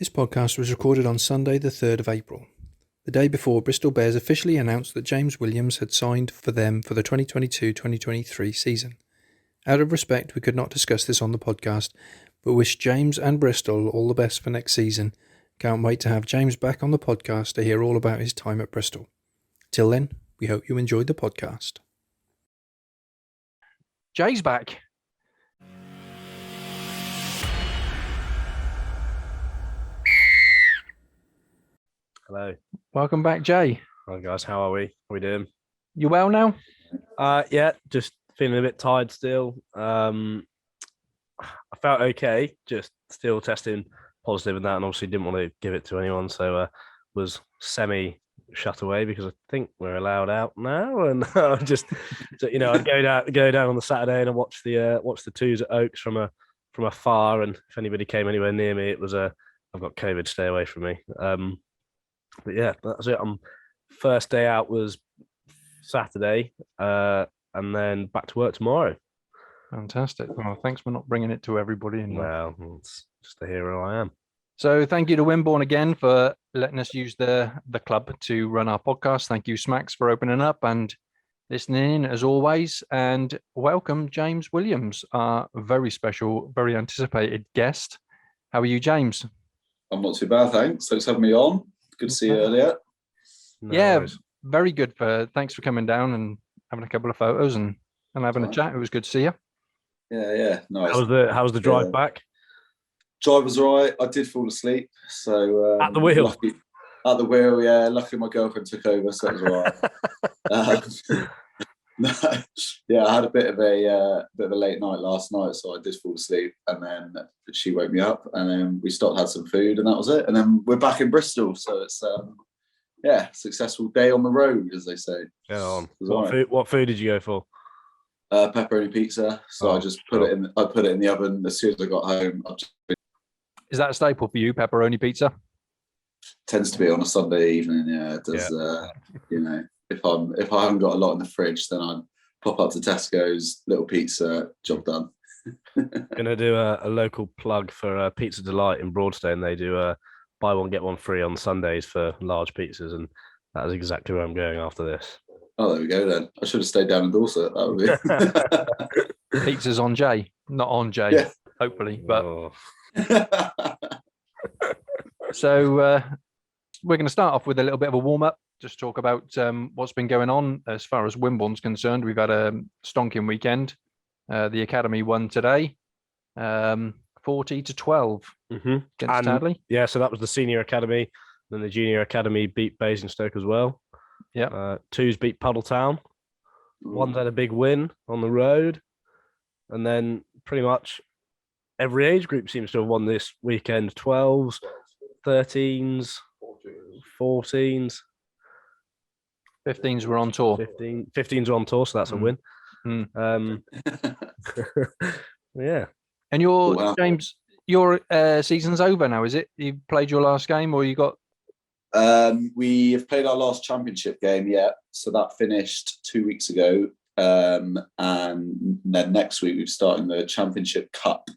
This podcast was recorded on Sunday the 3rd of April, the day before Bristol Bears officially announced that James Williams had signed for them for the 2022-2023 season. Out of respect, we could not discuss this on the podcast, but wish James and Bristol all the best for next season. Can't wait to have James back on the podcast to hear all about his time at Bristol. Till then, we hope you enjoyed the podcast. Jay's back. Hello. Welcome back, Jay. Hi guys, how are we? How are we doing? You well now? Yeah, just feeling a bit tired still. I felt okay, just still testing positive and that, and obviously didn't want to give it to anyone, so was semi shut away because I think we're allowed out now, and just I'd go down on the Saturday and I watch the twos at Oaks from afar, and if anybody came anywhere near me, it was I've got COVID, stay away from me. But yeah, that's it. First day out was Saturday, and then back to work tomorrow. Fantastic. Well, thanks for not bringing it to everybody. Well, it's just the hero I am. So thank you to Wimborne again for letting us use the club to run our podcast. Thank you, Smacks, for opening up and listening in as always. And welcome, James Williams, our very special, very anticipated guest. How are you, James? I'm not too bad, thanks. Thanks for having me on. Good to see you earlier. Worries. Very good. Thanks for coming down and having a couple of photos and having a chat. It was good to see you. Yeah, nice. How was the drive back? Drive was all right. I did fall asleep, so at the wheel. At the wheel, yeah. Luckily, my girlfriend took over, so it was all right. Yeah, I had a bit of a late night last night, so I did fall asleep, and then she woke me up, and then we stopped, had some food, and that was it. And then we're back in Bristol, so it's successful day on the road, as they say. Yeah. What food did you go for? Pepperoni pizza. So I just put it in. I put it in the oven as soon as I got home. Is that a staple for you, pepperoni pizza? Tends to be on a Sunday evening. Yeah, it does. Yeah. If I haven't got a lot in the fridge, then I'd pop up to Tesco's, little pizza, job done. Gonna do a local plug for Pizza Delight in Broadstone. They do buy one get one free on Sundays for large pizzas, and that is exactly where I'm going after this. Oh, there we go then. I should have stayed down in Dorset. That would be pizzas on Jay, not on Jay. Yeah. Hopefully, but. Oh. So we're going to start off with a little bit of a warm-up, just talk about what's been going on as far as Wimborne's concerned. We've had a stonking weekend. The Academy won today, 40-12 against Tadley. Yeah, so that was the Senior Academy. Then the Junior Academy beat Basingstoke as well. Yeah. Twos beat Puddletown. One's had a big win on the road. And then pretty much every age group seems to have won this weekend. 12s, 13s, 14s. 15s were on tour. 15s were on tour, so that's a win. Yeah. And James, your season's over now, is it? You played your last game, or you got? We have played our last championship game, yeah. So that finished 2 weeks ago. And then next week we're starting the Championship Cup.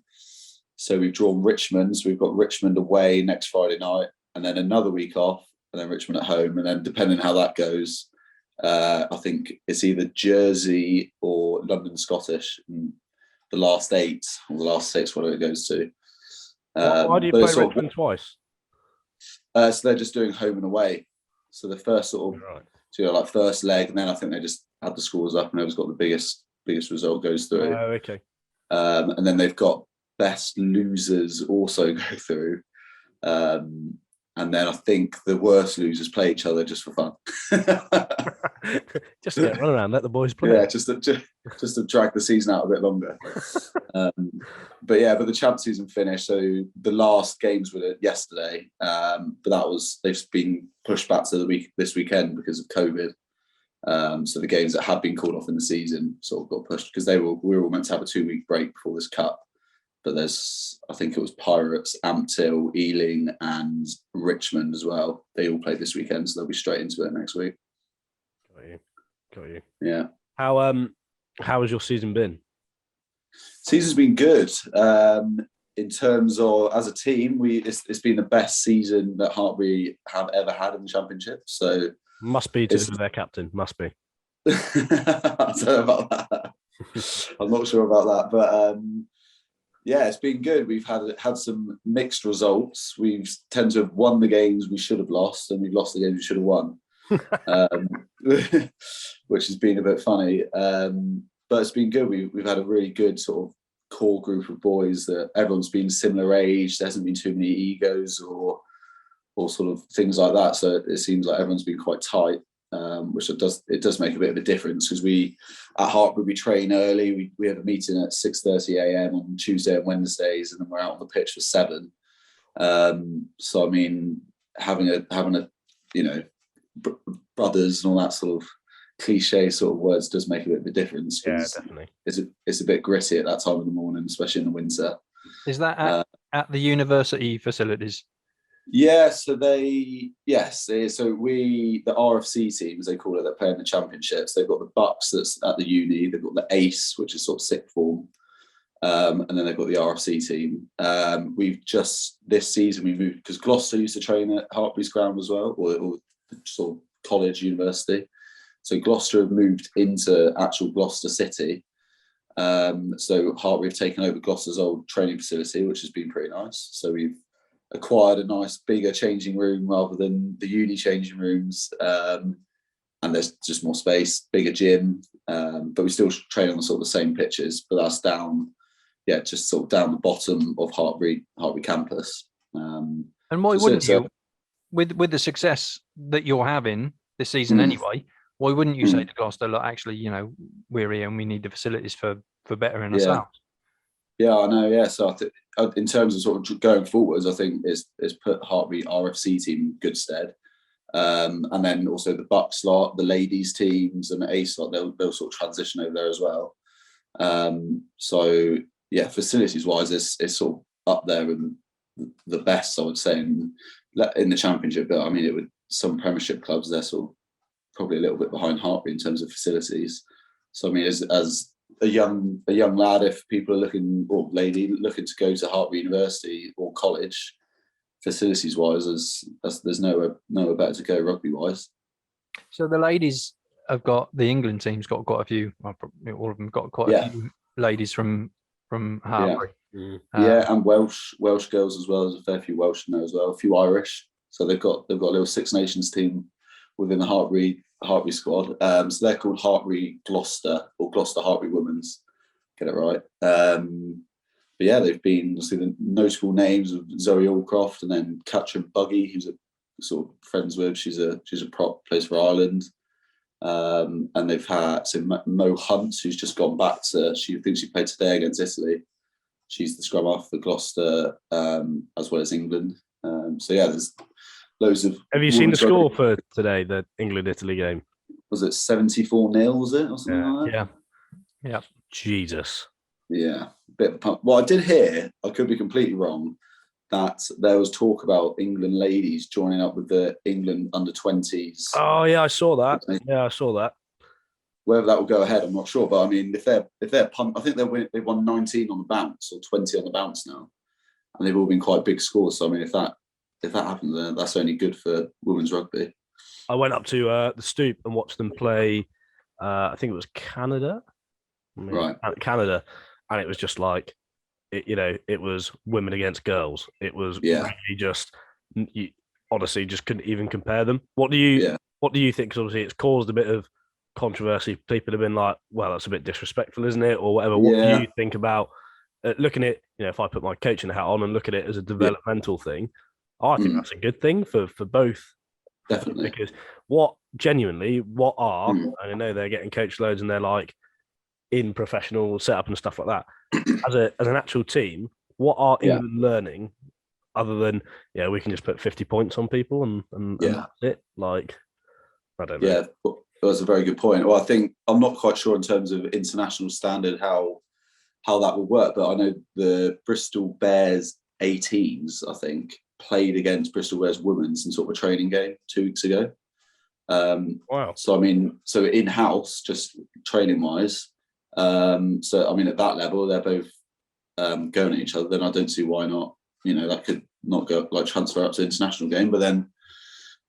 So we've drawn Richmond. So we've got Richmond away next Friday night, and then another week off, and then Richmond at home. And then depending how that goes, I think it's either Jersey or London Scottish in the last 8 or the last 6, whatever it goes to. Why do you play Richmond twice? So they're just doing home and away. So the first like first leg, and then I think they just add the scores up, and whoever's got the biggest result goes through. Oh, okay. And then they've got best losers also go through. And then I think the worst losers play each other just for fun. Just to get run around, let the boys play. Yeah, just to drag the season out a bit longer. But the champ season finished. So the last games were yesterday, but they've been pushed back to this weekend because of COVID. So the games that had been called off in the season sort of got pushed because we were all meant to have a 2-week break before this cup. But I think it was Pirates, Ampthill, Ealing, and Richmond as well. They all played this weekend, so they'll be straight into it next week. Got you. Yeah. How has your season been? Season's been good. in terms of as a team, it's been the best season that Hartbury have ever had in the Championship. So must be to do with their captain. Must be. I don't know about that. I'm not sure about that, but yeah, it's been good. We've had some mixed results. We've tend to have won the games we should have lost, and we've lost the games we should have won, which has been a bit funny. But it's been good. We've had a really good sort of core group of boys that everyone's been similar age. There hasn't been too many egos or sort of things like that. So it seems like everyone's been quite tight, which it does make a bit of a difference because we at Hartbury we train early. We have a meeting at 6:30 a.m. on Tuesday and Wednesdays, and then we're out on the pitch for 7. So I mean, having a brothers and all that sort of cliche sort of words does make a bit of a difference. Yeah, definitely. It's a bit gritty at that time of the morning, especially in the winter. Is that at the university facilities? Yeah, so the RFC teams, they call it, that play in the championships. They've got the Bucks that's at the uni, they've got the Ace, which is sort of sixth form, and then they've got the RFC team. We've just this season we moved because Gloucester used to train at Hartbury's ground as well, or sort of college university. So Gloucester have moved into actual Gloucester City. So Hartbury have taken over Gloucester's old training facility, which has been pretty nice. So we've acquired a nice bigger changing room rather than the uni changing rooms, and there's just more space, bigger gym, but we still train on the sort of the same pitches, but that's down, just sort of down the bottom of Hartbury campus. And why wouldn't you, with the success that you're having this season anyway, why wouldn't you say to Gloucester, look, actually, we're here and we need the facilities for bettering ourselves? Yeah, I know. Yeah, so I think in terms of sort of going forwards, I think it's put Hartbury RFC team in good stead, and then also the Bucks lot, the ladies teams, and the Ace lot, they'll sort of transition over there as well. So yeah, facilities wise, it's sort of up there and the best, I would say, in the Championship. But I mean, it would some Premiership clubs, they're sort of probably a little bit behind Hartbury in terms of facilities. So I mean, as a young lad, if people are looking, or lady looking to go to Hartbury University or college, facilities wise, there's nowhere better to go rugby wise. So the ladies have got, the England team's got quite a few. Well, all of them got quite a few ladies from Hartbury. And Welsh girls as well. There's a fair few Welsh in there as well. A few Irish. So they've got a little Six Nations team within the Hartbury squad. So they're called Hartbury Gloucester, or Gloucester Hartbury Women's. Get it right. But yeah, they've been the notable names of Zoe Allcroft, and then Katrin Buggy, who's a sort of friends with. She's a prop, plays for Ireland. And they've had Mo Hunt, who's just gone back to. She thinks she played today against Italy. She's the scrum half for Gloucester, as well as England. So yeah, there's loads of. Have you seen the score for today, the England-Italy game? Was it 74-0? Was it or something like that? Yeah. Jesus. Yeah, bit of a pump. Well, I did hear, I could be completely wrong, that there was talk about England ladies joining up with the England under-20s. Oh yeah, I saw that. Whether that will go ahead, I'm not sure. But I mean, if they're pumped, I think they've won 19 on the bounce or 20 on the bounce now, and they've all been quite big scores. So I mean, if that happens, then that's only good for women's rugby. I went up to the Stoop and watched them play. I think it was Canada, right? Canada, and it was just like, it was women against girls. It was really just, you honestly just couldn't even compare them. What do you think? Because obviously it's caused a bit of controversy. People have been like, well, that's a bit disrespectful, isn't it, or whatever. What do you think about looking at, if I put my coaching hat on and look at it as a developmental thing? I think that's a good thing for both. Definitely. Because what are, and I know they're getting coach loads and they're like in professional setup and stuff like that. As an actual team, what are England learning other than, we can just put 50 points on people and that's it? Like, I don't know. Yeah, that's a very good point. Well, I think I'm not quite sure in terms of international standard how that would work, but I know the Bristol Bears 18s, I think, played against Bristol Bears women's in sort of a training game 2 weeks ago. Wow. So I mean, in-house, just training wise. So I mean, at that level, they're both going at each other, then I don't see why not. That could not go like transfer up to the international game, but then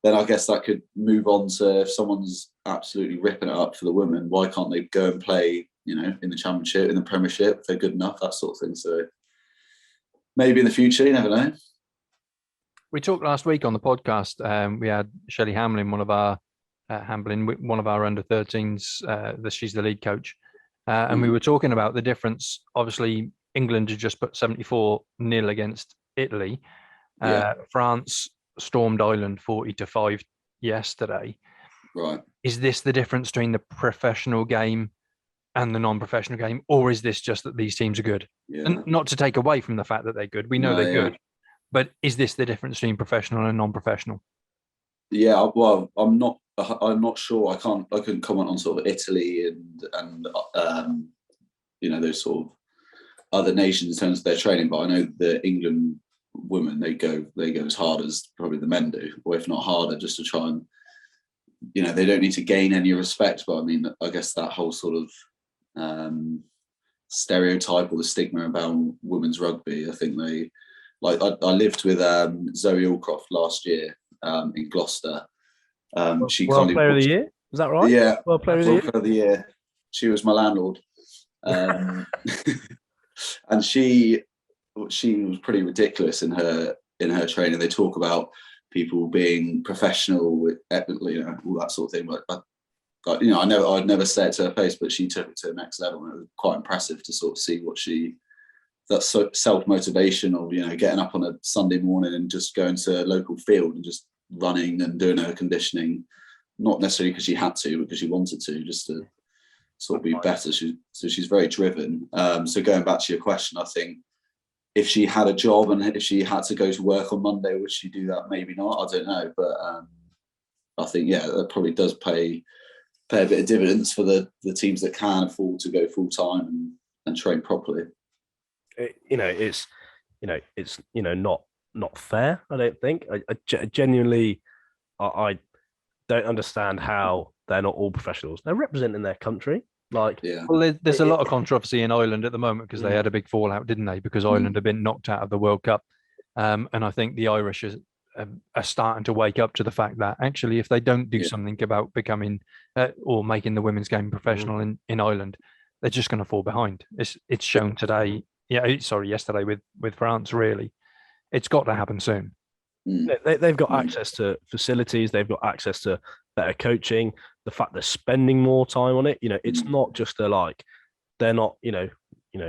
I guess that could move on to if someone's absolutely ripping it up for the women, why can't they go and play, in the Championship, in the Premiership, if they're good enough, that sort of thing. So maybe in the future, you never know. We talked last week on the podcast. We had Shelley Hamlin, one of our under-13s. She's the lead coach, and we were talking about the difference. Obviously, England had just put 74-0 against Italy. France stormed Ireland 40-5 yesterday. Right. Is this the difference between the professional game and the non-professional game, or is this just that these teams are good? Yeah. And not to take away from the fact that they're good. We know they're good. But is this the difference between professional and non-professional? Yeah, well, I'm not sure. I couldn't comment on sort of Italy and those sort of other nations in terms of their training, but I know the England women, they go as hard as probably the men do, or if not harder, just to try and, they don't need to gain any respect. But I mean, I guess that whole sort of stereotype or the stigma about women's rugby, I think they, like, I lived with Zoe Allcroft last year in Gloucester. She World Player of the Year, is that right? Yeah, World Player of the Year. She was my landlord, and she was pretty ridiculous in her training. They talk about people being professional with, all that sort of thing. But I'd never say it to her face, but she took it to the next level, and it was quite impressive to sort of see that self-motivation of, getting up on a Sunday morning and just going to a local field and just running and doing her conditioning, not necessarily because she had to, because she wanted to, just to sort of be better. So she's very driven. So going back to your question, I think if she had a job and if she had to go to work on Monday, would she do that? Maybe not. I don't know. But I think, that probably does pay a bit of dividends for the teams that can afford to go full time and train properly. It's not fair. I don't think. I genuinely, I don't understand how they're not all professionals. They're representing their country. Well, there's a lot of controversy in Ireland at the moment because they had a big fallout, didn't they? Because Ireland had been knocked out of the World Cup, and I think the Irish are starting to wake up to the fact that actually, if they don't do something about becoming or making the women's game professional in Ireland, they're just going to fall behind. It's shown today. Yesterday with France. Really, it's got to happen soon. They've got access to facilities. They've got access to better coaching. The fact they're spending more time on it, it's not just they're not,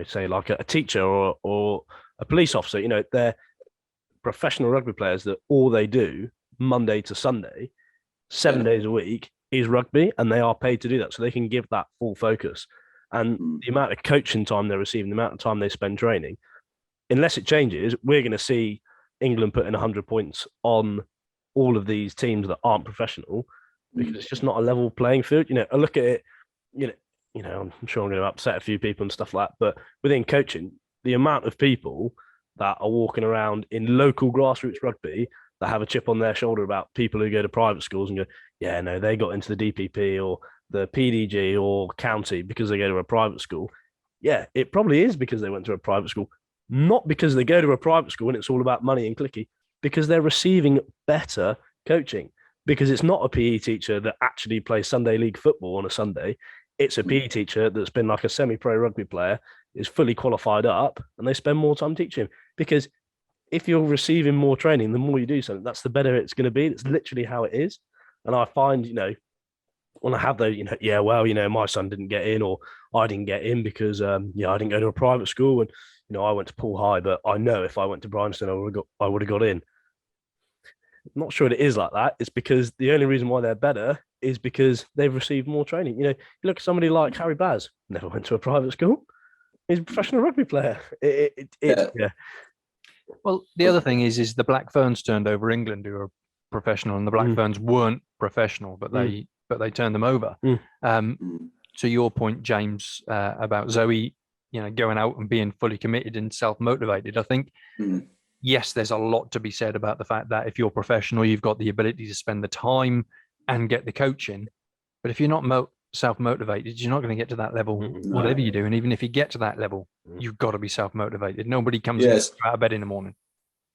say like a teacher or a police officer. They're professional rugby players that all they do Monday to Sunday, 7 days a week is rugby, and they are paid to do that, so they can give that full focus. And the amount of coaching time they're receiving, the amount of time they spend training, unless it changes, we're going to see England putting 100 points on all of these teams that aren't professional, because it's just not a level playing field. I look at it, I'm sure I'm going to upset a few people and stuff like that, but within coaching, the amount of people that are walking around in local grassroots rugby that have a chip on their shoulder about people who go to private schools and go, they got into the DPP or the PDG or county because they go to a private school. Yeah, it probably is because they went to a private school, not because they go to a private school and it's all about money and clicky, because they're receiving better coaching. Because it's not a PE teacher that actually plays Sunday league football on a Sunday. It's a PE teacher that's been like a semi-pro rugby player, is fully qualified up, and they spend more time teaching. Because if you're receiving more training, the more you do something, that's the better it's going to be. It's literally how it is. And I find, when I have those, my son didn't get in, or I didn't get in because, I didn't go to a private school, and, I went to Poole High, but I know if I went to Bryanston, I would have got in. I'm not sure it is like that. It's because the only reason why they're better is because they've received more training. You look at somebody like Harry Baz, never went to a private school. He's a professional rugby player. Yeah. Well, the other thing is the Black Ferns turned over England, who are professional, and the Black Ferns weren't professional, but they turned them over. To your point, James, about Zoe, going out and being fully committed and self-motivated, I think. Yes, there's a lot to be said about the fact that if you're professional, you've got the ability to spend the time and get the coaching. But if you're not self-motivated, you're not going to get to that level, whatever you do. And even if you get to that level, you've got to be self-motivated. Nobody comes out of bed in the morning.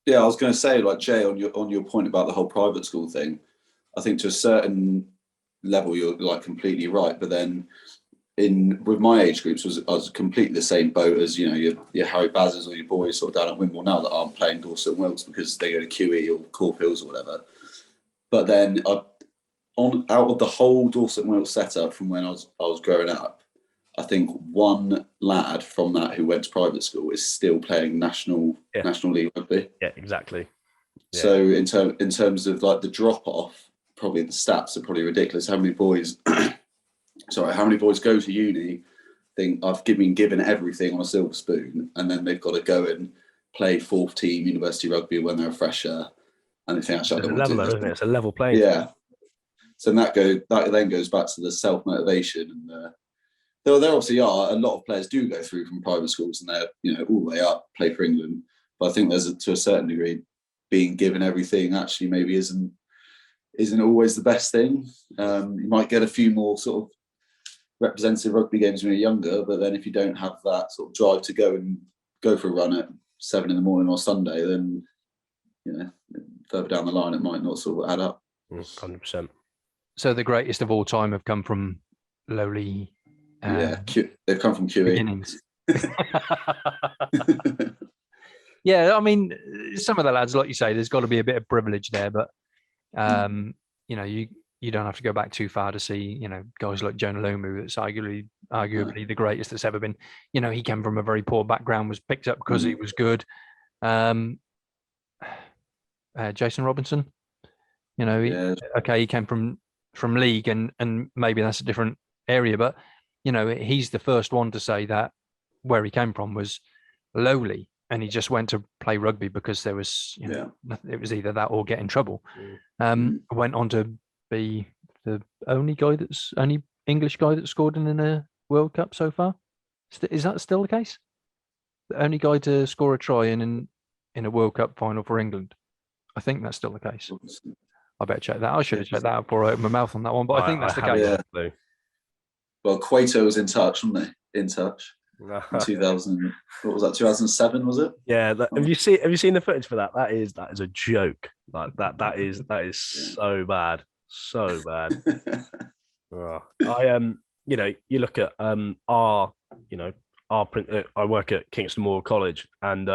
Yeah, I was going to say, like, Jay, on your point about the whole private school thing, I think to a certain level you're like completely right. But then with my age groups, I was completely the same boat as, you know, your Harry Bazzers or your boys sort of down at Wimble now that aren't playing Dorset and Wilts because they go to QE or Corp Hills or whatever. But then out of the whole Dorset and Wilts setup from when I was growing up, I think one lad from that who went to private school is still playing National League rugby. Yeah, exactly. Yeah. So in terms of like the drop off, probably the stats are probably ridiculous. How many boys go to uni, think I've been given everything on a silver spoon, and then they've got to go and play fourth team university rugby when they're a fresher, and they think actually I don't want to do this. Isn't it? It's a level playing. Yeah. So that then goes back to the self motivation, and there obviously are a lot of players do go through from private schools and they're, you know, all the way up, play for England. But I think there's to a certain degree, being given everything actually maybe isn't always the best thing. You might get a few more sort of representative rugby games when you're younger, but then if you don't have that sort of drive to go for a run at 7 a.m. on Sunday, then, you know, further down the line it might not sort of add up. 100%. So the greatest of all time have come from lowly. They've come from QE. Beginnings. Yeah, I mean, some of the lads, like you say, there's got to be a bit of privilege there, but you know, you don't have to go back too far to see, you know, guys like Jonah Lomu, that's arguably the greatest that's ever been. You know, he came from a very poor background, was picked up because he was good. Jason Robinson, you know, he came from league and maybe that's a different area, but you know, he's the first one to say that where he came from was lowly, and he just went to play rugby because there was, you know, it was either that or get in trouble. Went on to be the only English guy that scored in a World Cup so far. Is that still the case? The only guy to score a try in a World Cup final for England. I think that's still the case. I better check that. I should have checked that out before I opened my mouth on that one, but I think that's the case. Yeah. Well, Cueto was in touch, wasn't he? In touch. In 2000, what was that? 2007, was it? Yeah. Have you seen the footage for that? That is a joke. Like that is so bad, so bad. You know, you look at I work at Kingston Moor College, and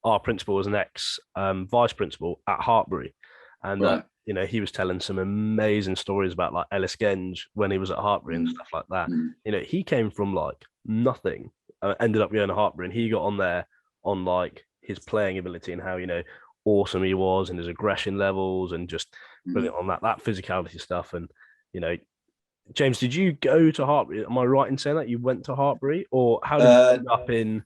our principal was an ex vice principal at Hartbury, and you know, he was telling some amazing stories about like Ellis Genge when he was at Hartbury and stuff like that. You know, he came from like nothing, ended up going to Hartbury, and he got on there on like his playing ability and how, you know, awesome he was and his aggression levels and just brilliant on that physicality stuff. And, you know, James, did you go to Hartbury? Am I right in saying that you went to Hartbury, or how did you end up in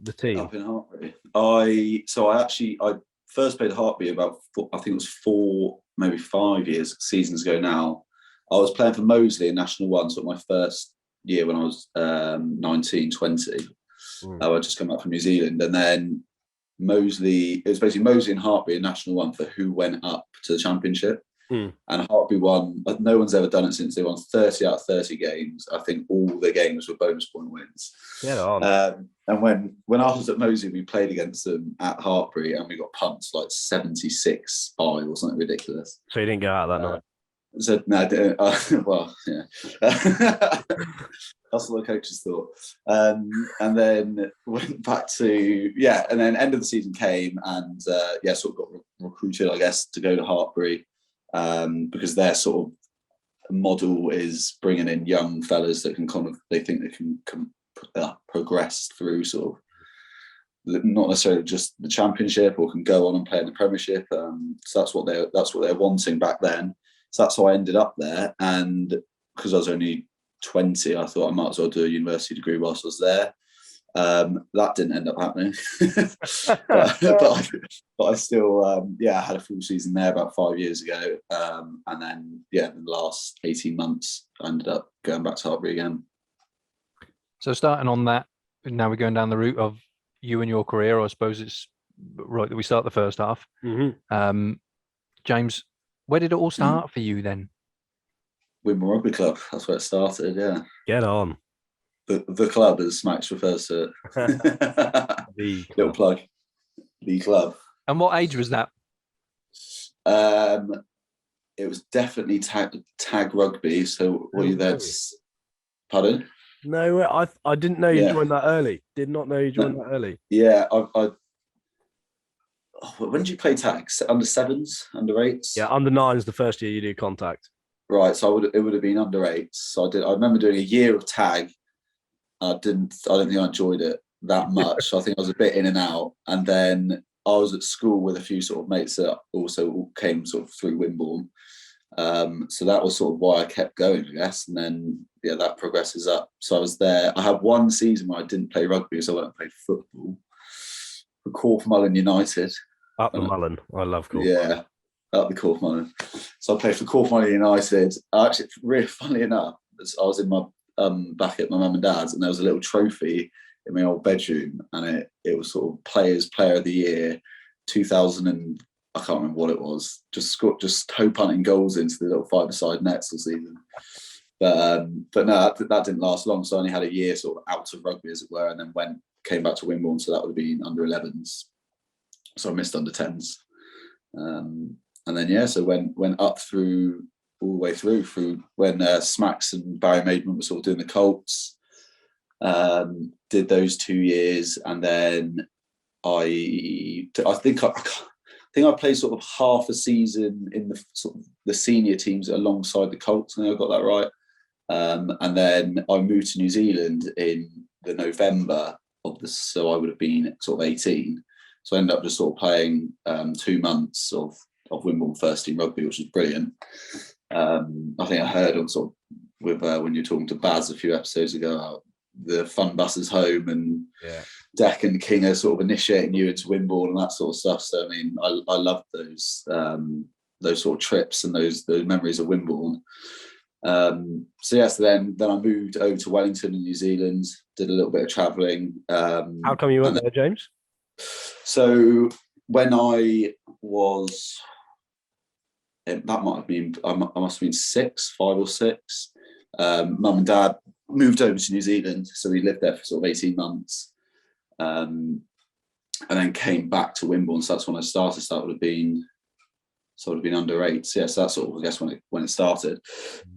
the team? Up in Hartbury. I first played Hartbury about I think it was 4, maybe 5 seasons ago now. I was playing for Moseley in National 1, so my first year when I was 19, 20. I'd just come back from New Zealand, and then it was basically Moseley and Hartbury in National 1 for who went up to the Championship. And Hartbury won. No one's ever done it since. They won 30 out of 30 games. I think all their games were bonus point wins. Yeah. And when I was at Moseley, we played against them at Hartbury, and we got pumped like 76-5 or something ridiculous. So you didn't go out that night? So no, I didn't. Well, yeah. That's what the coaches thought. And then went back to and then end of the season came, and sort of got recruited, I guess, to go to Hartbury. Because their sort of model is bringing in young fellas that can they think they can progress through sort of not necessarily just the Championship, or can go on and play in the Premiership. So that's what they're wanting back then. So that's how I ended up there. And because I was only 20, I thought I might as well do a university degree whilst I was there. That didn't end up happening, but I still I had a full season there about 5 years ago, and then in the last 18 months I ended up going back to Hartbury again. So starting on that, now we're going down the route of you and your career. I suppose it's right that we start the first half. James, where did it all start for you then? Wimbledon Rugby Club. That's where it started. Yeah, Get on. the club, as Smacks refers to it. Little plug. The club. And what age was that? It was definitely tag rugby. So were you there? Pardon? No, I didn't know you joined that early. Did not know you joined that early. Yeah, when did you play tag? Under sevens, under eights? Yeah, under nines the first year you do contact. Right, so it would have been under eights. So I remember doing a year of tag. I don't think I enjoyed it that much. I think I was a bit in and out. And then I was at school with a few sort of mates that also came sort of through Wimborne. So that was sort of why I kept going, I guess. And then that progresses up. So I was there. I had one season where I didn't play rugby, so I went and played football for Corfmullen United. Up the Mullen. I love Corfmullen. Yeah, up the Corfmullen. So I played for Corfmullen United. Actually, really funnily enough, I was in my back at my mum and dad's, and there was a little trophy in my old bedroom, and it was sort of Player of the Year 2000, and I can't remember what it was. Just toe punting goals into the little 5-a-side nets all season. But no, that didn't last long. So I only had a year sort of out of rugby, as it were, and then came back to Wimborne. So that would have been under 11s. So I missed under 10s. And then so went up through all the way through when Smacks and Barry Maidman were sort of doing the Colts. Did those 2 years, and then I think I played sort of half a season in the sort of the senior teams alongside the Colts. I think I got that right. And then I moved to New Zealand in the November of this, so I would have been sort of 18. So I ended up just sort of playing 2 months of Wimbledon first team rugby, which was brilliant. I think I heard on sort of with when you were talking to Baz a few episodes ago about the fun buses home, and Deck and King are sort of initiating you into Wimbledon and that sort of stuff. So I mean, I loved those sort of trips and those memories of Wimbledon. So then I moved over to Wellington in New Zealand, did a little bit of travelling. How come you went there, James? So when I was, that might have been, I must have been 5 or 6. Mum and Dad moved over to New Zealand, so we lived there for sort of 18 months, and then came back to Wimborne. So that's when I started. So that would have been under 8. So that's sort of, I guess, when it started.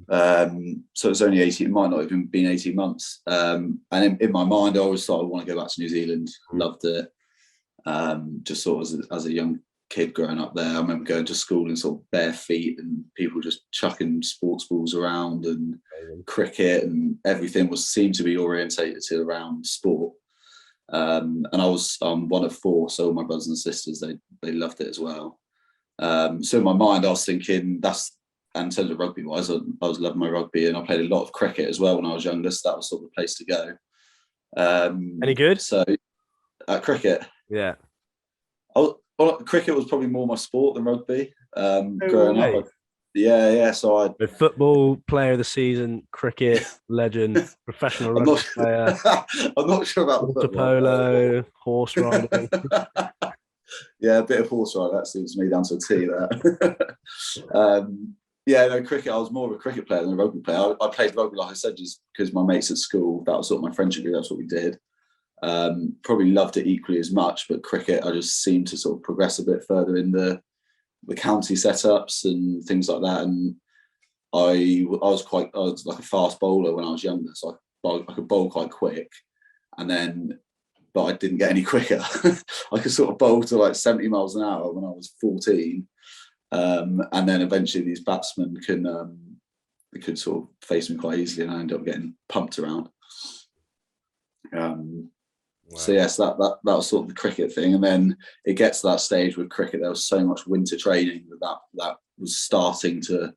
So it was only 18. It might not even been 18 months. And in my mind, I always thought I want to go back to New Zealand. Loved it. Just sort of as a young kid growing up there, I remember going to school in sort of bare feet and people just chucking sports balls around, and cricket and everything seemed to be orientated to around sport. And I'm one of 4, so all my brothers and sisters, they loved it as well. So in my mind, I was thinking and in terms of rugby wise, I was loving my rugby, and I played a lot of cricket as well when I was younger. So that was sort of the place to go. Any good? So cricket, yeah. Cricket was probably more my sport than rugby. Growing up, So football player of the season, cricket legend, professional rugby player. I'm not sure about water polo, horse riding. Yeah, a bit of horse riding, that suits me down to a T. That. Cricket. I was more of a cricket player than a rugby player. I played rugby, like I said, just because my mates at school, that was sort of my friendship group. That's what we did. Probably loved it equally as much, but cricket, I just seemed to sort of progress a bit further in the county setups and things like that. And I was like a fast bowler when I was younger, so I could bowl quite quick, but I didn't get any quicker. I could sort of bowl to like 70 miles an hour when I was 14. And then eventually these batsmen could sort of face me quite easily, and I ended up getting pumped around. Wow. So yes, that was sort of the cricket thing. And then it gets to that stage with cricket, there was so much winter training that was starting to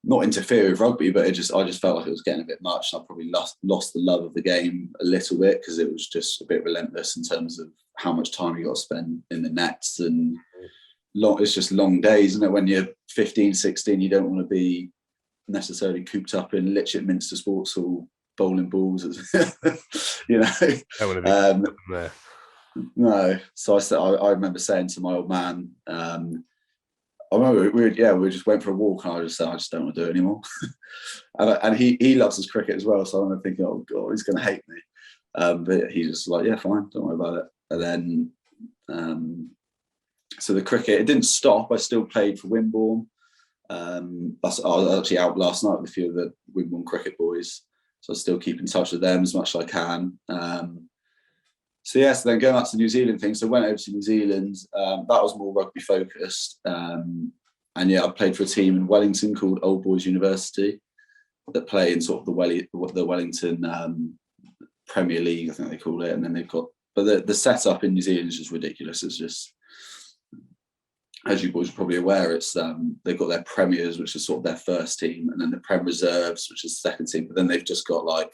not interfere with rugby, but I just felt like it was getting a bit much. And I probably lost the love of the game a little bit, because it was just a bit relentless in terms of how much time you got to spend in the nets, and it's just long days, isn't it? When you're 15, 16, you don't want to be necessarily cooped up in Litchett Minster Sports Hall bowling balls, you know. I want to be there. No. So I remember saying to my old man, I remember we just went for a walk, and I just said, I just don't want to do it anymore. and he loves his cricket as well, so I remember thinking, oh god, he's going to hate me. But he's just like, yeah, fine, don't worry about it. And then, so the cricket, it didn't stop. I still played for Wimborne. I was actually out last night with a few of the Wimborne cricket boys, so I still keep in touch with them as much as I can. So then going back to the New Zealand thing, so I went over to New Zealand. That was more rugby focused. And I played for a team in Wellington called Old Boys University that play in sort of the Wellington Premier League, I think they call it. And then they've got, but the setup in New Zealand is just ridiculous. It's just, as you boys are probably aware, it's they've got their premiers, which is sort of their first team, and then the Prem Reserves, which is the second team. But then they've just got like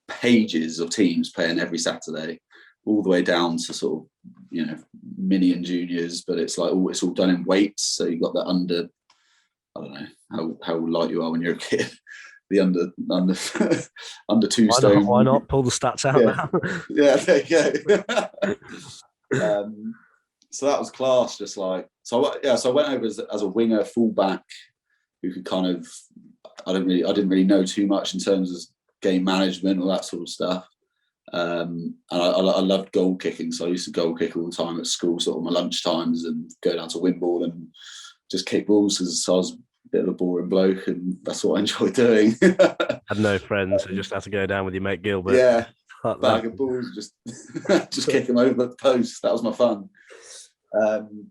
pages of teams playing every Saturday, all the way down to sort of mini and juniors. But it's like it's all done in weights. So you've got the under, I don't know how light you are when you're a kid. The under under 2 stone. Why not pull the stats out now? Yeah, there you go. So that was class. Just like so I went over as a winger, fullback, who could kind of I didn't really know too much in terms of game management or that sort of stuff. And I loved goal kicking, so I used to goal kick all the time at school, sort of my lunch times, and go down to Wimborne and just kick balls because I was a bit of a boring bloke, and that's what I enjoyed doing. Had no friends, so just had to go down with your mate Gilbert. Yeah, bag of balls, just kick them over the post. That was my fun.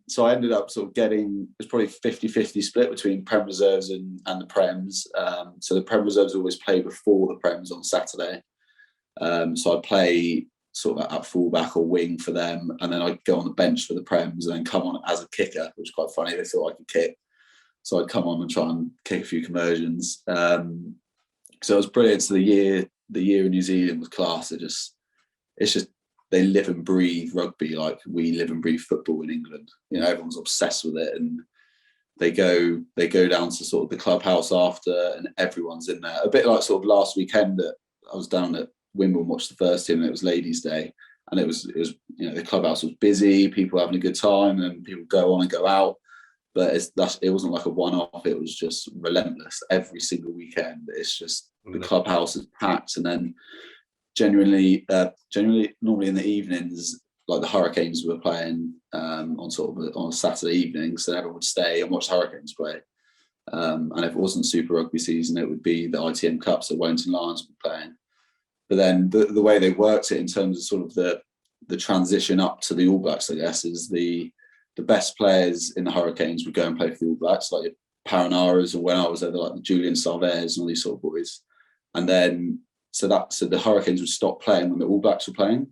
So I ended up sort of getting, it was probably 50-50 split between Prem Reserves and the Prems. So the Prem Reserves always play before the Prems on Saturday. So I'd play sort of at fullback or wing for them, and then I'd go on the bench for the Prems and then come on as a kicker, which was quite funny. They thought I could kick. So I'd come on and try and kick a few conversions. So it was brilliant. So the year in New Zealand was class. It's just they live and breathe rugby like we live and breathe football in England. Everyone's obsessed with it, and they go down to sort of the clubhouse after, and everyone's in there. A bit like sort of last weekend that I was down at Wimbledon, watched the first team, and it was Ladies' Day, and it was the clubhouse was busy, people having a good time, and people go on and go out. But it wasn't like a one-off. It was just relentless every single weekend. It's just the clubhouse is packed, and then generally, normally in the evenings, like the Hurricanes were playing on Saturday evening, so everyone would stay and watch Hurricanes play. And if it wasn't Super Rugby season, it would be the ITM Cup, so Wellington Lions were playing. But then the way they worked it in terms of sort of the transition up to the All Blacks, I guess, is the best players in the Hurricanes would go and play for the All Blacks, like your Paranaras, and when I was there, like the Julian Salvez and all these sort of boys. And then so the Hurricanes would stop playing when the All Blacks were playing.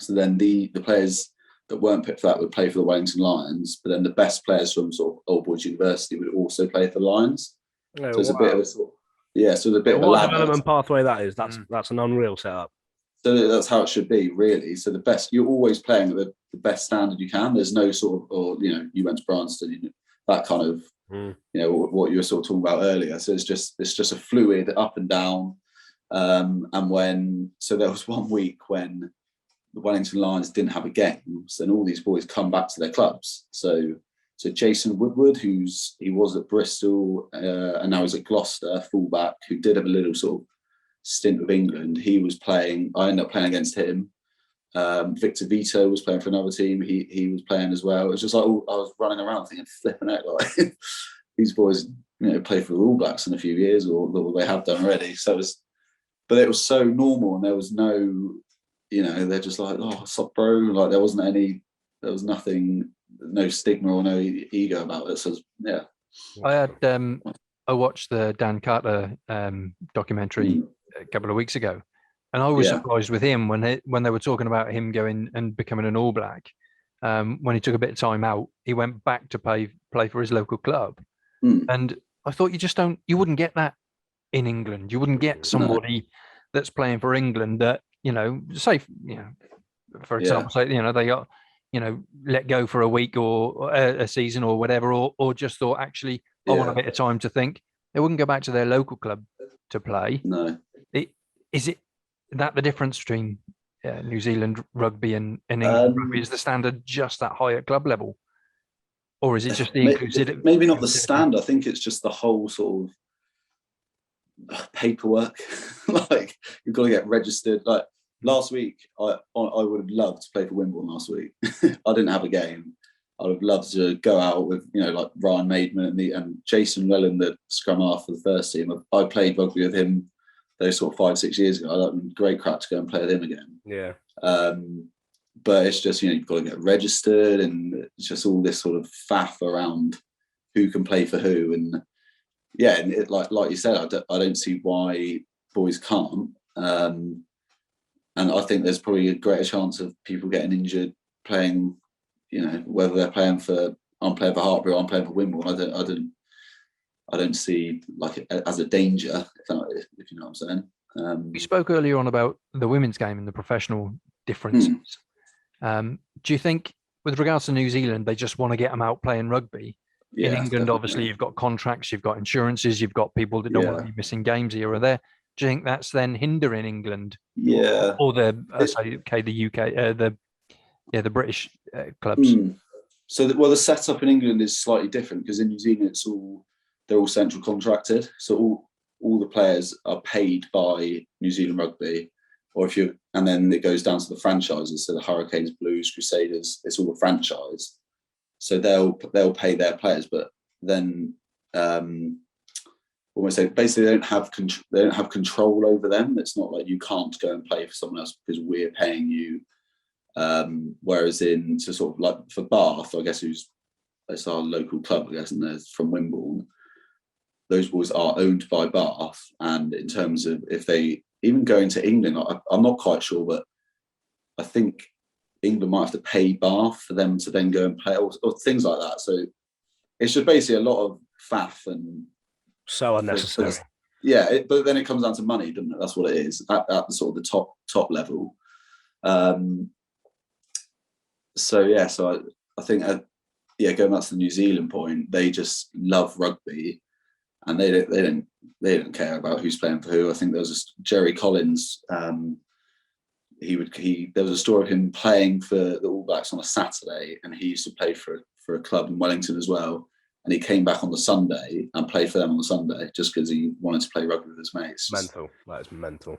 So then the players that weren't picked for that would play for the Wellington Lions, but then the best players from sort of Old Boys University would also play for the Lions. Oh, so it's a bit of a sort of, so it's a bit of a what development pathway that is. That's an unreal setup. So that's how it should be, really. So the best, you're always playing at the best standard you can. There's no sort of, or you went to Bryanston, that kind of, what you were sort of talking about earlier. So it's just a fluid up and down. And so there was one week when the Wellington Lions didn't have a game, so then all these boys come back to their clubs. So Jason Woodward, he was at Bristol and now he's at Gloucester, fullback, who did have a little sort of stint with England. He was playing. I ended up playing against him. Victor Vito was playing for another team. He was playing as well. It was just like I was running around thinking, flipping out, like these boys, play for the All Blacks in a few years, or they have done already. So but it was so normal, and there was no, they're just like, oh, what's up, bro? Like there was nothing, no stigma or no ego about it. So yeah. I watched the Dan Carter documentary a couple of weeks ago, and I was surprised with him when they were talking about him going and becoming an All Black. When he took a bit of time out, he went back to play for his local club, and I thought you wouldn't get that in England. You wouldn't get somebody that's playing for England that for example, say they got let go for a week or a season or whatever, or just thought actually I want a bit of time to think. They wouldn't go back to their local club to play. No. Is it that the difference between New Zealand rugby and England rugby? Is the standard just that high at club level? Or is it just the inclusivity? Maybe not the stand. I think it's just the whole sort of paperwork. Like, you've got to get registered. Like last week, I would have loved to play for Wimbledon last week. I didn't have a game. I would have loved to go out with, like Ryan Maidman and Jason Wellen, the scrum half for the first team. I played rugby with him those sort of 5-6 years ago. I thought it was great crack to go and play with him again. Yeah. But it's just, you've got to get registered, and it's just all this sort of faff around who can play for who. And yeah, and like you said, I don't see why boys can't. And I think there's probably a greater chance of people getting injured playing, whether they're playing for, I'm playing for Hartbury or I'm playing for Wimbledon. I don't see like it as a danger, if you know what I'm saying. We spoke earlier on about the women's game and the professional differences. Do you think, with regards to New Zealand, they just want to get them out playing rugby? Yeah, in England, definitely. obviously, you've got contracts, you've got insurances, you've got people that don't want to be missing games here or there. Do you think that's then hindering England? Yeah. Or the UK, the British clubs? So, the setup in England is slightly different, because in New Zealand they're all central contracted. So all the players are paid by New Zealand Rugby, and then it goes down to the franchises. So the Hurricanes, Blues, Crusaders, it's all a franchise. So they'll pay their players, but then almost say basically they don't have control over them. It's not like you can't go and play for someone else because we're paying you. Whereas sort of like for Bath, I guess it's our local club, I guess, and they're from Wimbledon. Those boys are owned by Bath, and in terms of if they even go into England, I'm not quite sure, but I think England might have to pay Bath for them to then go and play, or things like that. So it's just basically a lot of faff and so unnecessary. Yeah, but then it comes down to money, doesn't it? That's what it is at the sort of the top level. So I think going back to the New Zealand point, they just love rugby, and they don't care about who's playing for who. I think there was Jerry Collins. There was a story of him playing for the All Blacks on a Saturday, and he used to play for a club in Wellington as well. And he came back on the Sunday and played for them on the Sunday just because he wanted to play rugby with his mates. Mental. That is mental.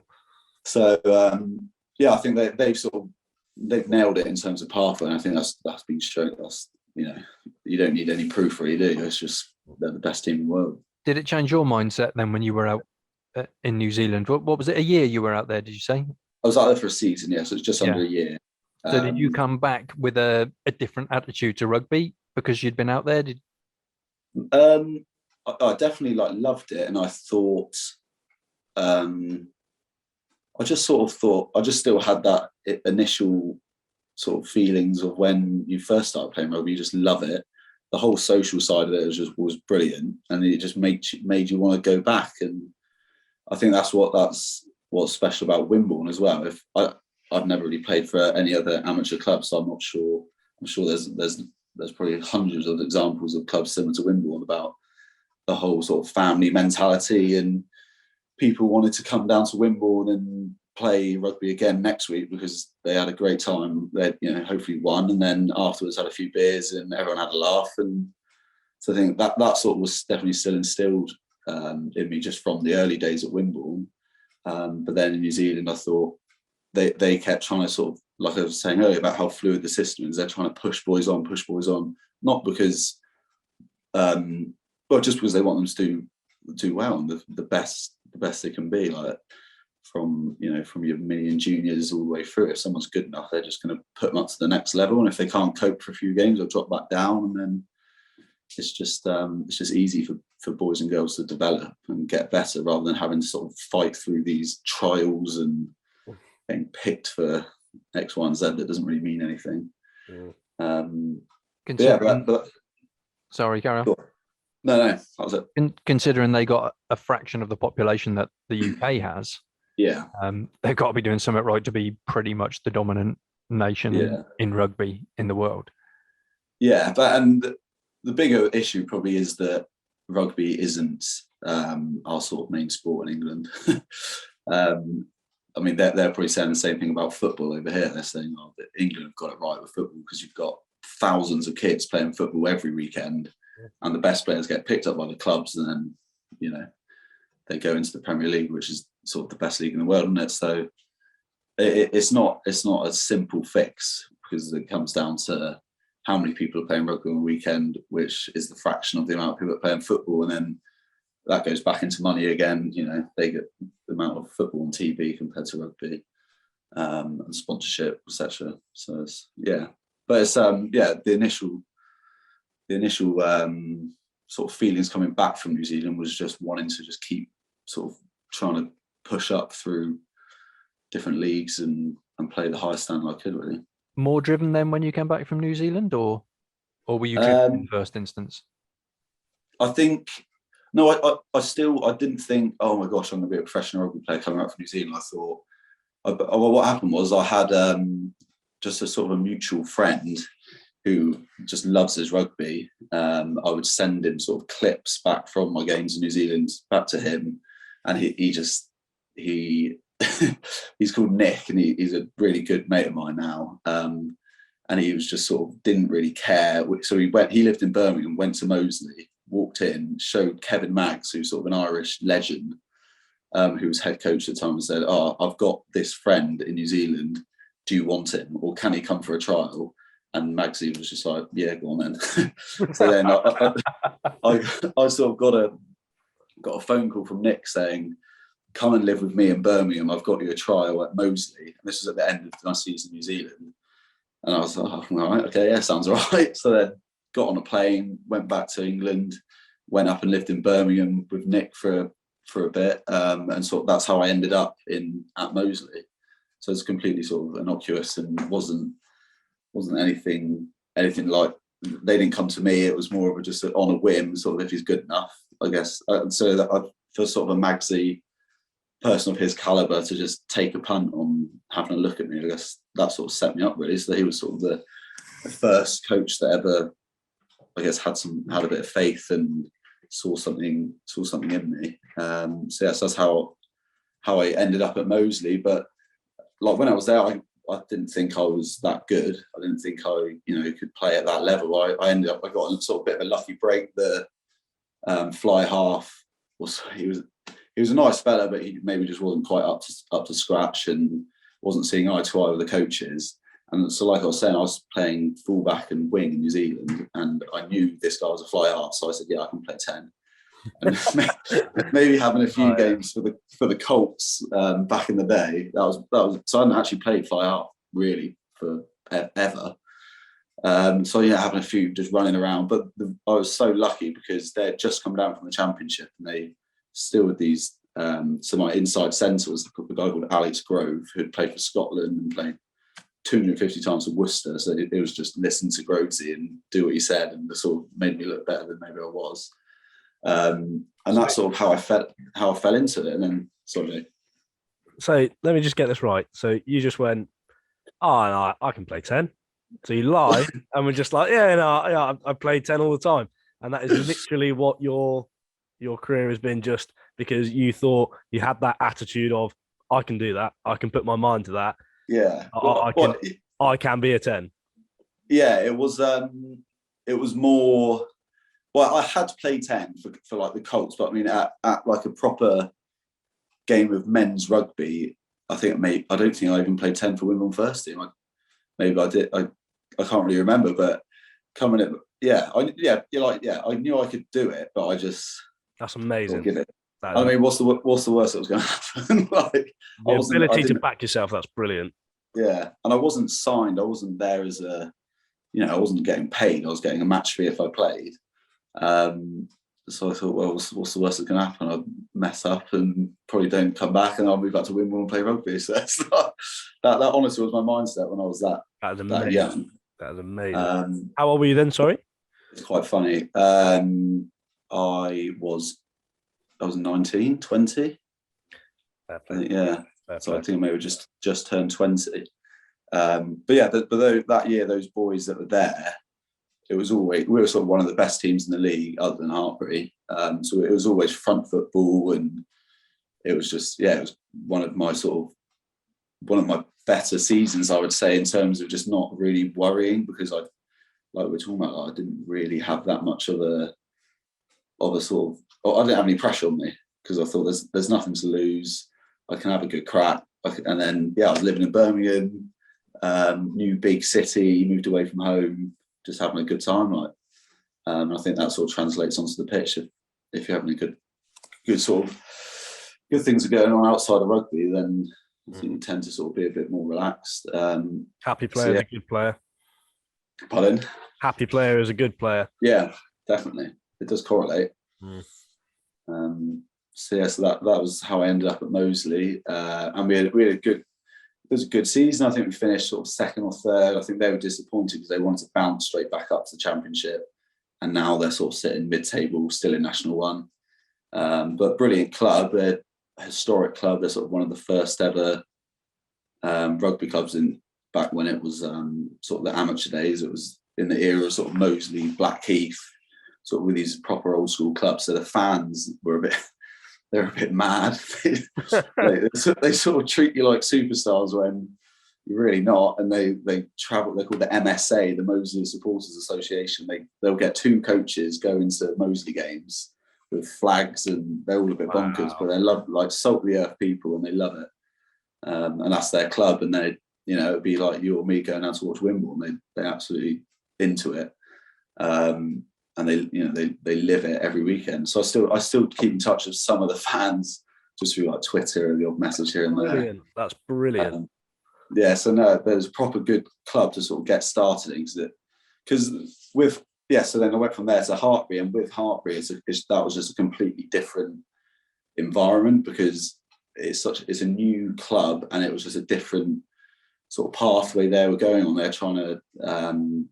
So I think they've nailed it in terms of pathway, and I think that's been shown. You don't need any proof really, do you? It's just they're the best team in the world. Did it change your mindset then when you were out in New Zealand? What was it? A year you were out there? Did you say? I was out there for a season, so it's just under a year. So did you come back with a different attitude to rugby because you'd been out there? I definitely loved it, and I thought, I just still had that initial sort of feelings of when you first start playing rugby. You just love it. The whole social side of it was brilliant, and it just made you want to go back. And I think that's what's special about Wimbledon as well. If I've never really played for any other amateur club, so I'm not sure. I'm sure there's probably hundreds of examples of clubs similar to Wimbledon about the whole sort of family mentality, and people wanted to come down to Wimbledon and play rugby again next week because they had a great time. They hopefully won, and then afterwards had a few beers and everyone had a laugh. And so I think that sort of was definitely still instilled in me just from the early days at Wimbledon. But then in New Zealand, I thought they kept trying to sort of, like I was saying earlier about how fluid the system is, they're trying to push boys on, not because, just because they want them to do well and the best they can be, like from your mini and juniors all the way through. If someone's good enough, they're just going to put them up to the next level, and if they can't cope for a few games, they'll drop back down, and then it's just easy for boys and girls to develop and get better rather than having to sort of fight through these trials and getting picked for X, Y, and Z that doesn't really mean anything. Sorry, carry on. Sure. No, that was it. Considering they got a fraction of the population that the UK has, they've got to be doing something right to be pretty much the dominant nation in rugby in the world. Yeah, and the bigger issue probably is that rugby isn't our sort of main sport in England. I mean, they're probably saying the same thing about football over here. They're saying, that England have got it right with football because you've got thousands of kids playing football every weekend, and the best players get picked up by the clubs, and then they go into the Premier League, which is sort of the best league in the world, isn't it? So it's not a simple fix, because it comes down to how many people are playing rugby on a weekend, which is the fraction of the amount of people that are playing football, and then that goes back into money again. They get the amount of football on TV compared to rugby, and sponsorship, etc. So but it's the initial sort of feelings coming back from New Zealand was just wanting to just keep sort of trying to push up through different leagues and play the highest standard I could, really. More driven than when you came back from New Zealand, or were you driven in the first instance? I think no. I didn't think, oh my gosh, I'm going to be a professional rugby player coming out from New Zealand. I thought, what happened was I had just a sort of a mutual friend who just loves his rugby. I would send him sort of clips back from my games in New Zealand back to him, and he's called Nick, and he's a really good mate of mine now. And he was just sort of didn't really care. So he lived in Birmingham, went to Moseley, walked in, showed Kevin Maggs, who's sort of an Irish legend, who was head coach at the time, and said, "Oh, I've got this friend in New Zealand. Do you want him, or can he come for a trial?" And Magsy was just like, "Yeah, go on then." So then I sort of got a phone call from Nick saying, "Come and live with me in Birmingham. I've got you a trial at Moseley." And this was at the end of my season in New Zealand. And I was like, "Oh, all right, okay, yeah, sounds all right." So then got on a plane, went back to England, went up and lived in Birmingham with Nick for a bit. And sort of that's how I ended up at Moseley. So it's completely sort of innocuous and wasn't anything like, they didn't come to me. It was more of just on a whim, sort of, if he's good enough, I guess. So that for sort of a Magsy person of his caliber to just take a punt on having a look at me, I guess that sort of set me up, really. So he was sort of the first coach that ever, I guess, had a bit of faith and saw something in me. So yes, that's how I ended up at Moseley. But like when I was there, I didn't think I was that good. I didn't think I could play at that level. I got a sort of bit of a lucky break. The fly half he was a nice fella, but he maybe just wasn't quite up to scratch and wasn't seeing eye to eye with the coaches. And so, like I was saying, I was playing fullback and wing in New Zealand, and I knew this guy was a fly half, so I said, "Yeah, I can play 10." And maybe having a few games for the Colts back in the day. That was so I hadn't actually played fly half really for ever. So having a few just running around, but I was so lucky because they'd just come down from the Championship, and they still with these. So my inside centre was the guy called Alex Grove, who had played for Scotland and played 250 times for Worcester. So it was just listen to Grovesy and do what he said, and it sort of made me look better than maybe I was. And that's sort of how I fell into it. And then sorry. So let me just get this right. So you just went, "Oh, no, I can play 10." So you lie, and we're just like, yeah, I play 10 all the time, and that is literally what your career has been, just because you thought you had that attitude of, "I can do that. I can put my mind to that. Yeah, I can be a 10." Yeah, it was more. Well, I had to play 10 for like the Colts, but I mean, at like a proper game of men's rugby, I don't think I even played 10 for Wimbledon first team. Maybe I did. I can't really remember, but coming in, I knew I could do it, but I just. That's amazing. Give it. I mean, what's the worst that was going to happen? Like, the ability to back yourself, that's brilliant. Yeah, and I wasn't signed. I wasn't there as a, I wasn't getting paid. I was getting a match fee if I played. So I thought, well, what's the worst that's going to happen? I'll mess up and probably don't come back, and I'll move back to Wimbledon and play rugby. So that honestly was my mindset when I was that young. That is amazing. How old were you then? Sorry, it's quite funny. I was 19, 20. Yeah. So I think maybe just turned 20. But yeah, that year, those boys that were there, we were sort of one of the best teams in the league other than Hartpury. So it was always front football, and it was just, it was one of my better seasons, I would say, in terms of just not really worrying, because like we're talking about, like, I didn't really have that much of a sort of, or I didn't have any pressure on me because I thought there's nothing to lose. I can have a good crack. And then, I was living in Birmingham, new big city, moved away from home, just having a good time. Like, I think that sort of translates onto the pitch. If you're having a good sort of good things are going on outside of rugby, then I think you tend to sort of be a bit more relaxed. Happy player is a good player. Pardon? Happy player is a good player. Yeah, definitely. It does correlate. So that was how I ended up at Moseley, and we had a good. It was a good season. I think we finished sort of second or third. I think they were disappointed because they wanted to bounce straight back up to the Championship, and now they're sort of sitting mid-table, still in National One. But brilliant club, a historic club. They're sort of one of the first ever rugby clubs back when it was sort of the amateur days. It was in the era of sort of Moseley, Blackheath, sort of with these proper old school clubs. So the fans were they're a bit mad. they sort of treat you like superstars when you're really not. And they travel. They're called the MSA, the Moseley Supporters Association. They'll get 2 coaches go into Moseley games with flags, and they're all a bit bonkers, but they love, like, salt of the earth people, and they love it. And that's their club, and they, it'd be like you or me going out to watch Wimbledon. They're absolutely into it. And they live it every weekend. So I still keep in touch with some of the fans just through like Twitter and the odd message here and there. Brilliant. That's brilliant. So no, there's a proper good club to sort of get started in, because so then I went from there to Hartpury, and with Hartpury, that was just a completely different environment because it's a new club, and it was just a different sort of pathway they were going on. They're trying to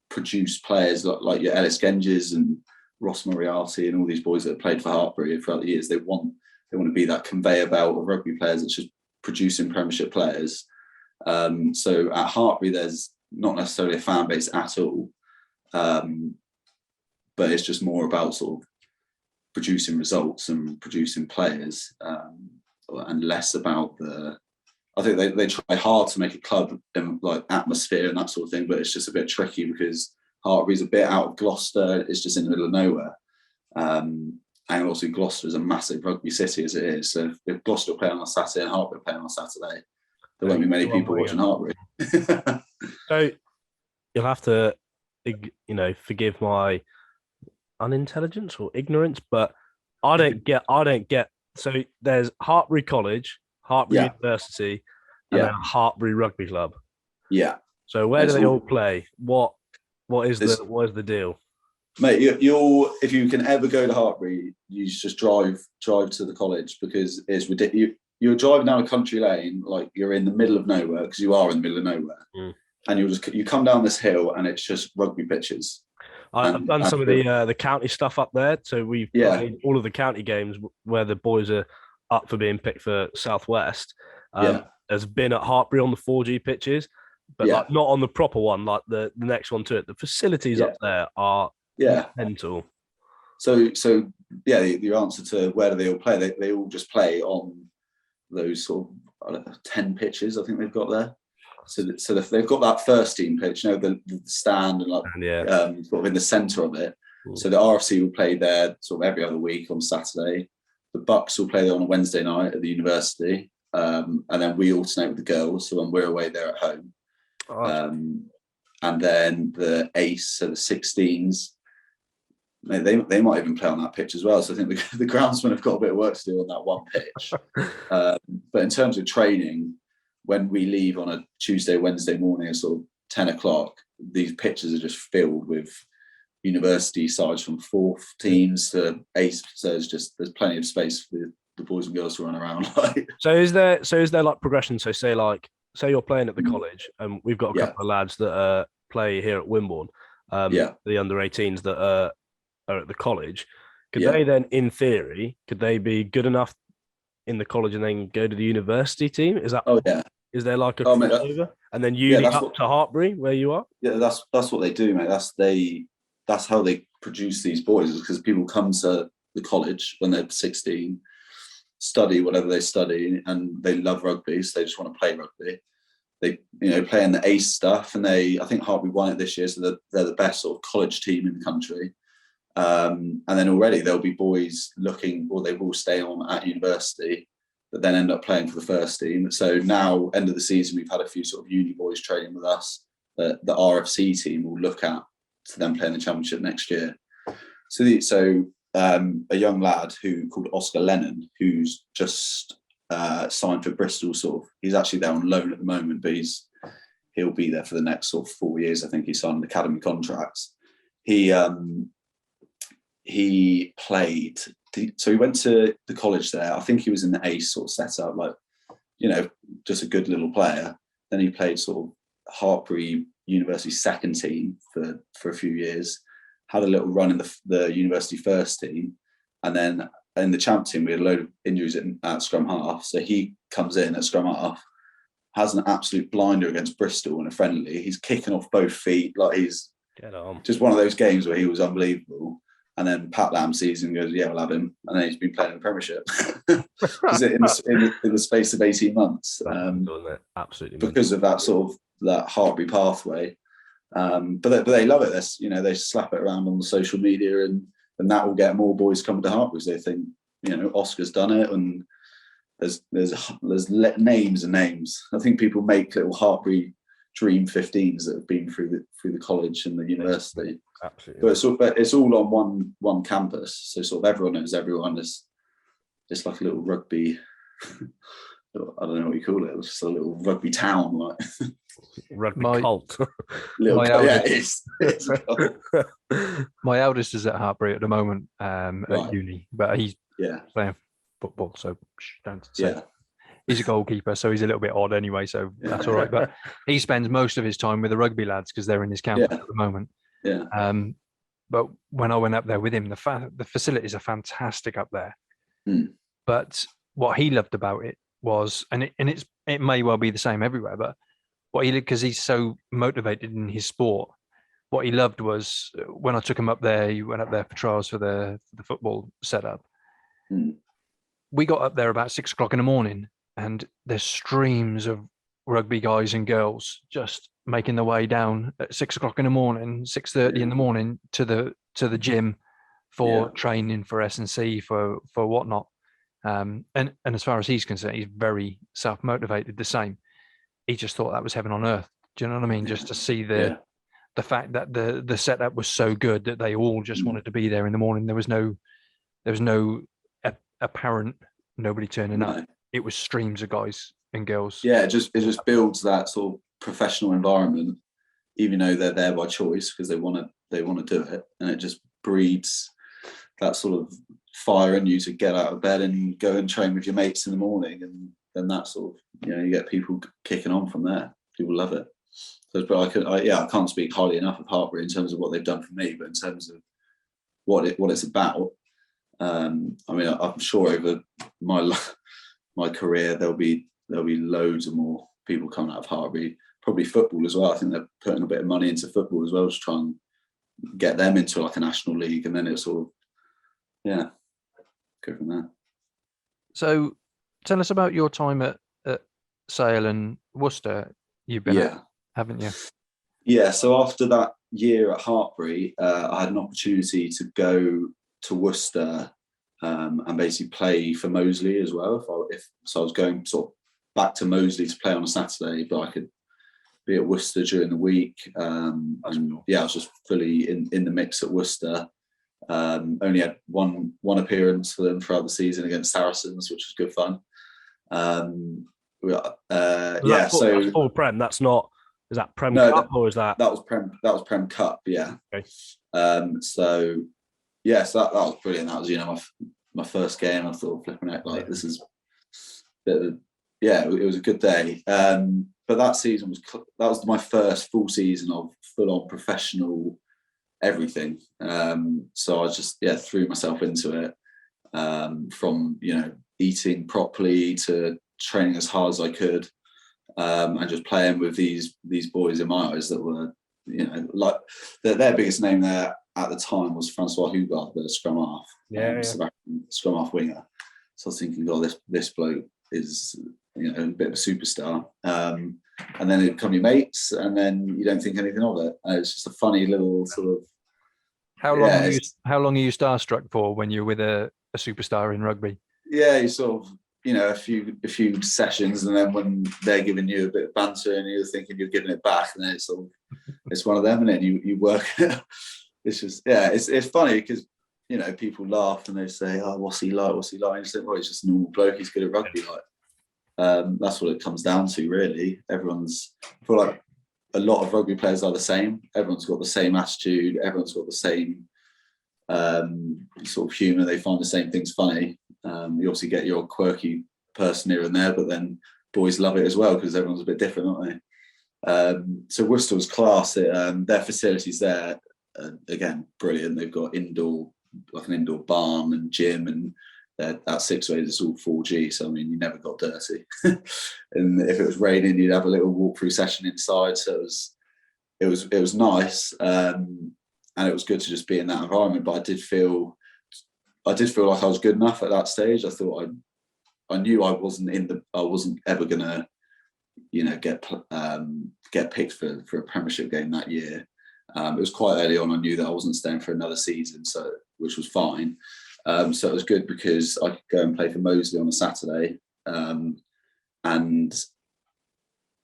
produce players like your Ellis Genges and Ross Moriarty and all these boys that have played for Hartpury throughout the years. They want to be that conveyor belt of rugby players that's just producing Premiership players. So at Hartpury, there's not necessarily a fan base at all, but it's just more about sort of producing results and producing players, and less about I think they try hard to make a club in like atmosphere and that sort of thing, but it's just a bit tricky because Hartpury's a bit out of Gloucester. It's just in the middle of nowhere. And also Gloucester is a massive rugby city as it is. So if Gloucester play on a Saturday and Hartpury play on a Saturday, there won't be many people watching Hartpury. So you'll have to, forgive my unintelligence or ignorance, but I don't get. So there's Hartpury College, Hartpury University, and then Hartpury Rugby Club. Yeah. So where do they all play? What is the deal? Mate, if you can ever go to Hartpury, you just drive to the college, because it's ridiculous. You're driving down a country lane like you're in the middle of nowhere, because you are in the middle of nowhere, and you come down this hill and it's just rugby pitches. I've done some of the county stuff up there, so we've played all of the county games where the boys are up for being picked for Southwest. Has been at Hartpury on the 4G pitches, but like not on the proper one, like the next one to it. The facilities up there are mental. So the answer to where do they all play? They all just play on those sort of 10 pitches I think they've got there. So they've got that first team pitch, the stand and sort of in the centre of it. So the RFC will play there sort of every other week on Saturday. The Bucks will play there on a Wednesday night at the university, and then we alternate with the girls. So when we're away, they're at home. And then the Ace, so the 16s, they might even play on that pitch as well. So I think the groundsmen have got a bit of work to do on that one pitch. But in terms of training, when we leave on a Tuesday, Wednesday morning at sort of 10 o'clock, these pitches are just filled with university sides from 4th teams to 8th. So there's plenty of space for the boys and girls to run around. So is there like progression? So say you're playing at the college, and we've got a couple of lads that play here at Wimbledon, the under 18s that are at the college. Could they then, in theory, be good enough in the college and then go to the university team? Is that? Is there like a crossover? And then uni up to Hartpury where you are? Yeah, that's what they do, mate. That's how they produce these boys, is because people come to the college when they're 16, study whatever they study, and they love rugby, so they just want to play rugby. they play in the ACE stuff, and I think Hartbury won it this year, so they're the best sort of college team in the country. And then already there'll be boys looking, or they will stay on at university, that then end up playing for the first team. So now, end of the season, we've had a few sort of uni boys training with us. The RFC team will look at to them playing the championship next year. So a young lad called Oscar Lennon, who's just signed for Bristol. Sort of, he's actually there on loan at the moment, but he'll be there for the next sort of 4 years. I think he signed an academy contracts. He played. So he went to the college there. I think he was in the ACE sort of setup, like, just a good little player. Then he played sort of Hartbury University second team for a few years. Had a little run in the university first team, and then in the champ team we had a load of injuries at scrum half. So he comes in at scrum half, has an absolute blinder against Bristol in a friendly. He's kicking off both feet, like he's just one of those games where he was unbelievable. And then Pat Lam sees him and goes, "Yeah, we'll have him." And then he's been playing in the Premiership in the space of 18 months. Absolutely, because of that sort of that Hartbury pathway. But they love it. They slap it around on the social media, and that will get more boys coming to Hartbury because they think, Oscar's done it, and there's names and names. I think people make little Hartbury Dream 15s that have been through the college and the university. Absolutely. But it's all on one campus, so sort of everyone knows everyone. It's like a little rugby. I don't know what you call it. It's just a little rugby town, like rugby cult. It's a cult. My eldest is at Hartbury at the moment, at uni, but he's playing football, so don't say. Yeah. He's a goalkeeper, so he's a little bit odd anyway, so that's all right. But he spends most of his time with the rugby lads because they're in his campus at the moment. Yeah. But when I went up there with him, the facilities are fantastic up there. Mm. But what he loved about it was, and it may well be the same everywhere, but what he did, because he's so motivated in his sport, what he loved was when I took him up there, he went up there for trials for the football setup. Mm. We got up there about 6 o'clock in the morning, and there's streams of rugby guys and girls just making their way down at 6 o'clock in the morning, 6:30 in the morning to the gym for training for S&C for whatnot. And as far as he's concerned, he's very self-motivated. The same. He just thought that was heaven on earth. Do you know what I mean? Just to see the fact that the setup was so good that they all just wanted to be there in the morning. There was no apparent nobody turning up. It was streams of guys and girls. Yeah, it just builds that sort of professional environment, even though they're there by choice because they want to do it, and it just breeds that sort of fire in you to get out of bed and go and train with your mates in the morning, and then that sort of you get people kicking on from there. People love it. So, but I can't speak highly enough of Hartbury in terms of what they've done for me, but in terms of what it's about. I'm sure over my career there'll be loads of more people coming out of Hartbury. Probably football as well. I think they're putting a bit of money into football as well to try and get them into like a national league, and then it's sort of go from there. So, tell us about your time at Sale and Worcester. You've been at, haven't you? Yeah. So after that year at Hartbury, I had an opportunity to go to Worcester and basically play for Moseley as well. I was going sort of back to Moseley to play on a Saturday, but I could be at Worcester during the week. I was just fully in the mix at Worcester. Only had one appearance for them throughout the season against Saracens, which was good fun. That's full Prem. That's not. Is that Prem Cup or is that? That was Prem Cup. Yeah. Okay. So that was brilliant. That was my first game. I thought flipping out like this is a bit of it was a good day. But that season was my first full season of full on professional everything. So I just threw myself into it, from eating properly to training as hard as I could, and just playing with these boys in my eyes that were like their biggest name there at the time was Francois Hugard, the scrum half, scrum half winger. So I was thinking, this bloke is a bit of a superstar. and then they become your mates, and then you don't think anything of it. And it's just a funny little sort of. How long are you starstruck for when you're with a superstar in rugby? Yeah, you sort of, a few sessions, and then when they're giving you a bit of banter and you're thinking you're giving it back, and then it's one of them, and then you work. It's just, it's funny because people laugh and they say, "Oh, what's he like? What's he like?" And you think, "Well, he's just a normal bloke. He's good at rugby." That's what it comes down to, really. I feel like a lot of rugby players are the same. Everyone's got the same attitude. Everyone's got the same sort of humour. They find the same things funny. You obviously get your quirky person here and there, but then boys love it as well because everyone's a bit different, aren't they? So Worcester was class. Their facilities there, again, brilliant. They've got an indoor barn and gym, and at Six Ways it's all 4G. So I mean, you never got dirty. And if it was raining, you'd have a little walkthrough session inside. So it was nice, and it was good to just be in that environment. But I did feel like I was good enough at that stage. I thought I knew I wasn't ever gonna, get picked for a Premiership game that year. It was quite early on. I knew that I wasn't staying for another season, which was fine. So it was good because I could go and play for Moseley on a Saturday, and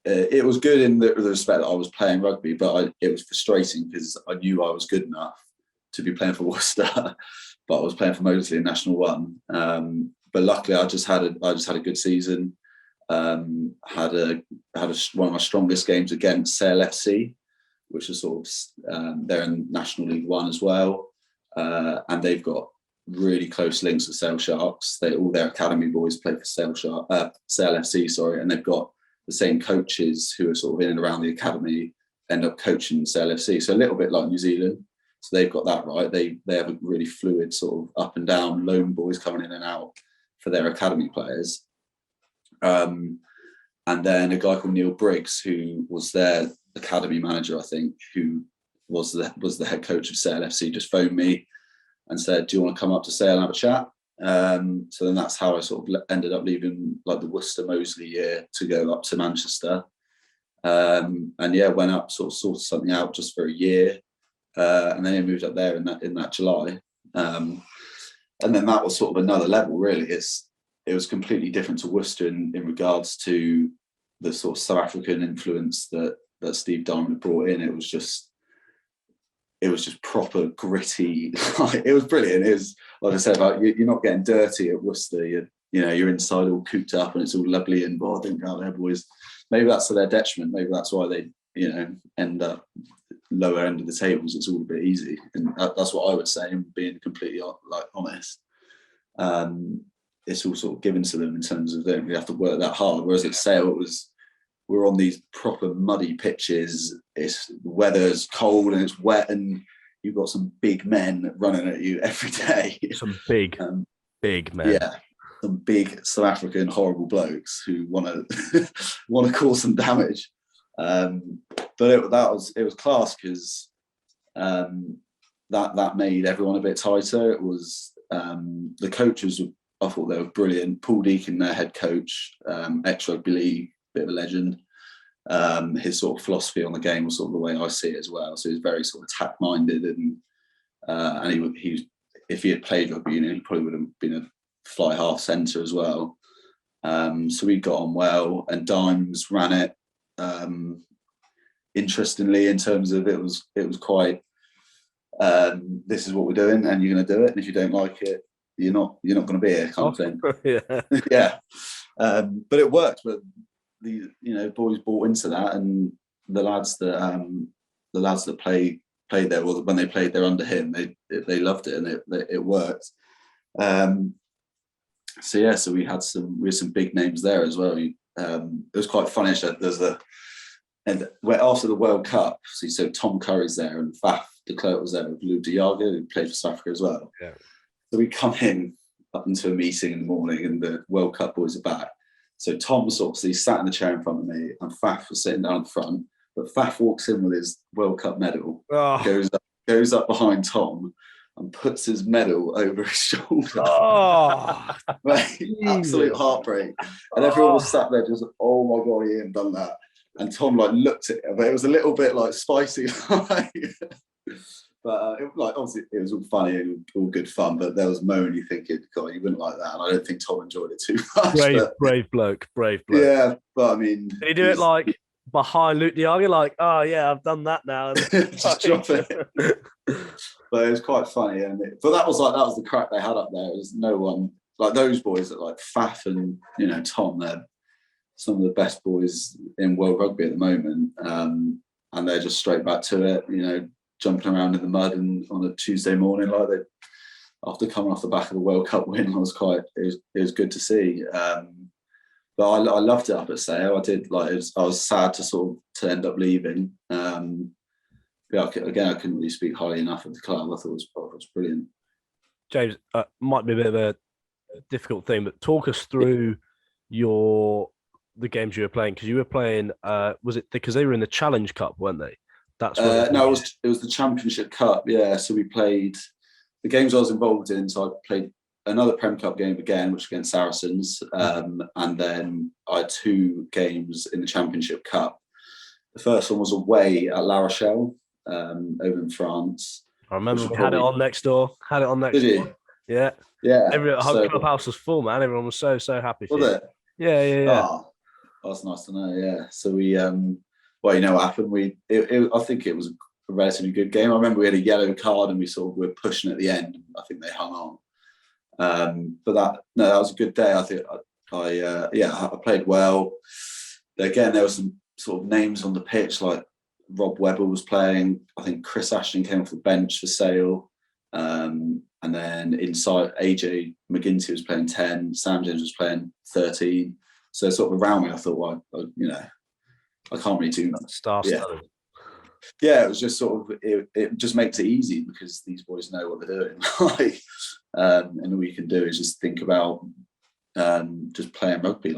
it was good in the respect that I was playing rugby, but it was frustrating because I knew I was good enough to be playing for Worcester, but I was playing for Moseley in National 1. But luckily, I just had a good season. Had one of my strongest games against Sale FC, which is sort of they're in National League 1 as well, and they've got really close links with Sale Sharks. All their academy boys play for Sale FC, and they've got the same coaches who are sort of in and around the academy end up coaching Sale FC. So a little bit like New Zealand. So they've got that right. They have a really fluid sort of up and down loan boys coming in and out for their academy players. And then a guy called Neil Briggs, who was their academy manager, I think, who was the head coach of Sale FC, just phoned me and said, "Do you want to come up to Sale and have a chat?" So then that's how I sort of ended up leaving like the Worcester Moseley year to go up to Manchester. And went up, sort of sorted something out just for a year. And then I moved up there in that July. And then that was sort of another level, really. It was completely different to Worcester in regards to the sort of South African influence that Steve Diamond brought in. It was just proper gritty. It was brilliant. It was, like I said, like you're not getting dirty at Worcester. You're inside all cooped up and it's all lovely and don't go out there, boys. Maybe that's to their detriment. Maybe that's why they end up lower end of the tables. It's all a bit easy, and that's what I would say. And being completely honest, it's all sort of given to them in terms of they don't really have to work that hard. Whereas at Sale, we're on these proper muddy pitches. The weather's cold and it's wet, and you've got some big men running at you every day. Some big men. Yeah, some big South African horrible blokes who want to cause some damage. But it was class because that made everyone a bit tighter. It was the coaches. I thought they were brilliant. Paul Deacon, their head coach, ex-rugby league, bit of a legend. His sort of philosophy on the game was sort of the way I see it as well. So he was very sort of attack-minded, and he if he had played rugby union, he probably would have been a fly half centre as well. So we got on well, and Dimes ran it. Interestingly, in terms of it was quite. This is what we're doing, and you're going to do it. And if you don't like it, you're not going to be here, kind of thing. Yeah. But it worked. But the boys bought into that, and the lads that played there, well, when they played there under him, they loved it, and it worked. So we had some big names there as well. It was quite funny. And after the World Cup, so Tom Curry's there, and Faf de Klerk was there with Lou Diaga, who played for South Africa as well. Yeah. So we come in up into a meeting in the morning, and the World Cup boys are back. So Tom he sat in the chair in front of me, and Faf was sitting down front. But Faf walks in with his World Cup medal, goes up behind Tom, and puts his medal over his shoulder. Oh, absolute heartbreak! And everyone was sat there just, "Oh my god, he hadn't done that." and Tom like looked at it, but it was a little bit like spicy. But obviously it was all funny and all good fun. But there was a moment you thinking, God, you wouldn't like that. And I don't think Tom enjoyed it too much. Brave bloke. Yeah, but I mean, did he do it like behind Luke Diaga? Like, oh yeah, I've done that now. Just drop it. But it was quite funny, but that was the crack they had up there. It was no one like those boys that like Faf and Tom. They're some of the best boys in world rugby at the moment, and they're just straight back to it. Jumping around in the mud and on a Tuesday morning like they after coming off the back of a World Cup win. It was good to see. But I loved it up at Sale. I did I was sad to end up leaving. I couldn't really speak highly enough of the club. I thought it was brilliant. James, might be a bit of a difficult thing, but talk us through the games you were playing, because you were playing. Was it because they were in the Challenge Cup, weren't they? That's no, it was the Championship Cup. Yeah, so we played the games I was involved in. So I played another Prem Cup game again, which was against Saracens, and then I had 2 games in the Championship Cup. The first one was away at La Rochelle, over in France. I remember we had it on next door. Did you? Yeah. Yeah. Every clubhouse was full, man. Everyone was so happy. Was it? Yeah. Oh, that's nice to know. Yeah. So we, well, you know what happened? I think it was a relatively good game. I remember we had a yellow card and we were pushing at the end. I think they hung on. But that was a good day. I think I played well. Again, there were some sort of names on the pitch, like Rob Webber was playing. I think Chris Ashton came off the bench for Sale. And then inside, AJ McGinty was playing 10. Sam James was playing 13. So sort of around me, I thought, well, I can't really do star-studded. Yeah, it was just sort of it just makes it easy because these boys know what they're doing. And all you can do is just think about just playing rugby.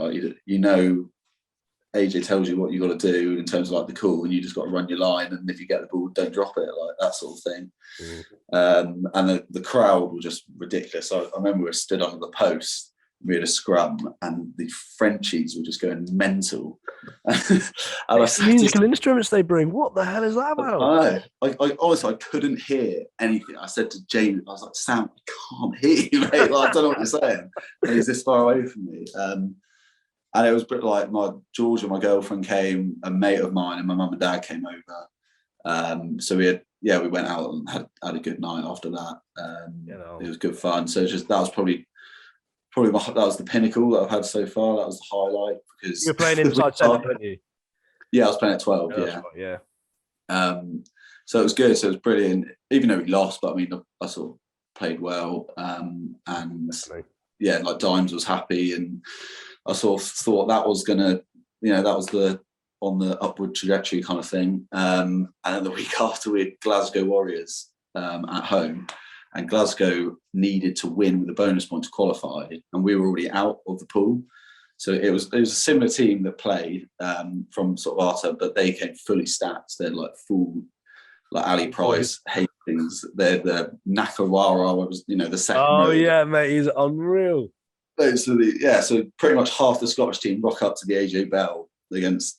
AJ tells you what you got to do in terms of the call, and you just got to run your line. And if you get the ball, don't drop it, that sort of thing. And the crowd were just ridiculous. I remember we were stood under the post. We had a scrum, and the Frenchies were just going mental. Musical instruments they bring. What the hell is that about? I honestly, I couldn't hear anything. I said to James, I was like, Sam, I can't hear you, mate. I don't know what you're saying. And he's this far away from me. And it was like Georgia, my girlfriend, came, a mate of mine, and my mum and dad came over. So we went out and had a good night after that. It was good fun. So that was probably that was the pinnacle that I've had so far. That was the highlight because you're playing inside centre, weren't you? Yeah, I was playing at 12. Yeah. So it was good. So it was brilliant, even though we lost. But I mean, I sort of played well, and Dimes was happy, and I sort of thought that was gonna, that was on the upward trajectory kind of thing. And then the week after, we had Glasgow Warriors at home. And Glasgow needed to win with a bonus point to qualify, and we were already out of the pool. So it was a similar team that played from sort of Arta, but they came fully stacked. They're full, Ali Price, Hastings. They're the Nakawara was the second. Oh yeah, mate, he's unreal. So pretty much half the Scottish team rock up to the AJ Bell against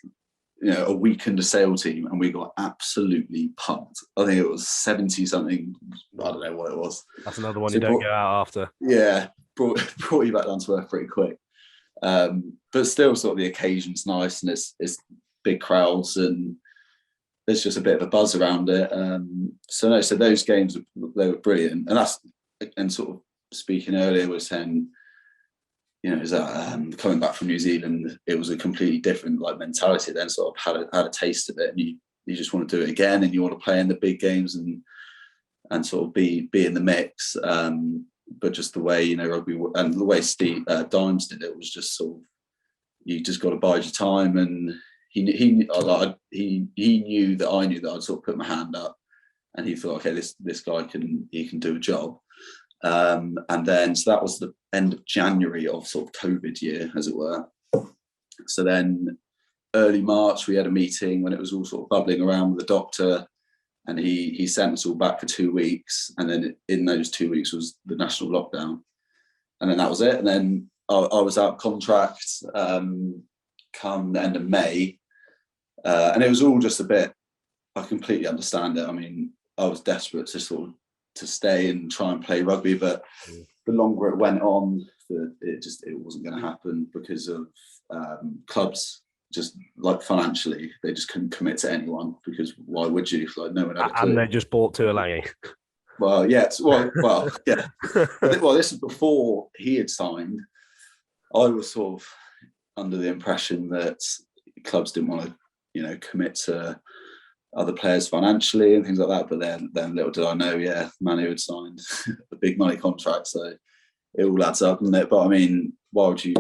a weakened Sale team, and we got absolutely pumped. I think it was 70 something. I don't know what it was. That's another one you don't go out after. Yeah, brought you back down to earth pretty quick. But still, sort of the occasion's nice, and it's big crowds, and there's just a bit of a buzz around it. So those games they were brilliant, and sort of speaking earlier, we're saying, is that coming back from New Zealand, it was a completely different mentality. Then sort of had a taste of it, and you just want to do it again, and you want to play in the big games and sort of be in the mix. But just the way rugby and the way Steve Dimes did it was just sort of, you just got to bide your time, and he knew that I knew that I'd sort of put my hand up, and he thought, okay, this guy can do a job. And then so that was the end of January of sort of COVID year, as it were. So then early March we had a meeting when it was all sort of bubbling around with the doctor, and he sent us all back for 2 weeks, and then in those 2 weeks was the national lockdown, and then that was it. And then I was out of contract come the end of May, And it was all just a bit. I completely understand it. I mean, I was desperate to stay and try and play rugby, but the longer it went on, it wasn't going to happen because of clubs. Just like financially, they just couldn't commit to anyone because why would you? Like no one had a clue. And they just bought Tuolangi. Well, yeah. Yeah. Well, this is before he had signed. I was sort of under the impression that clubs didn't want to, commit to other players financially and things like that. But then little did I know, Manu had signed a big money contract, so it all adds up, doesn't it? But I mean, why would you?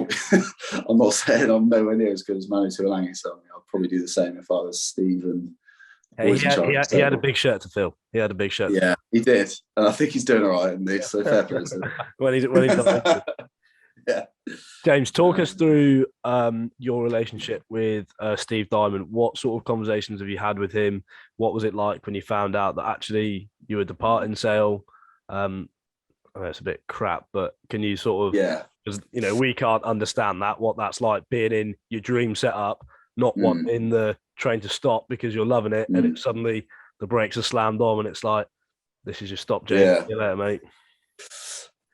I'm not saying I'm nowhere near as good as Manu Tuolangi, so I'd probably do the same if I was Steve and. He had a big shirt to fill. He had a big shirt. Yeah, he did, and I think he's doing all right. And so fair play to him. when he's not. Yeah. James, talk us through your relationship with Steve Diamond. What sort of conversations have you had with him? What was it like when you found out that actually you were departing Sale? I know it's a bit crap, but can you sort of, because we can't understand what that's like, being in your dream setup, not wanting the train to stop because you're loving it, and it suddenly the brakes are slammed on, and it's like, this is your stop, James. Yeah. See you later, mate.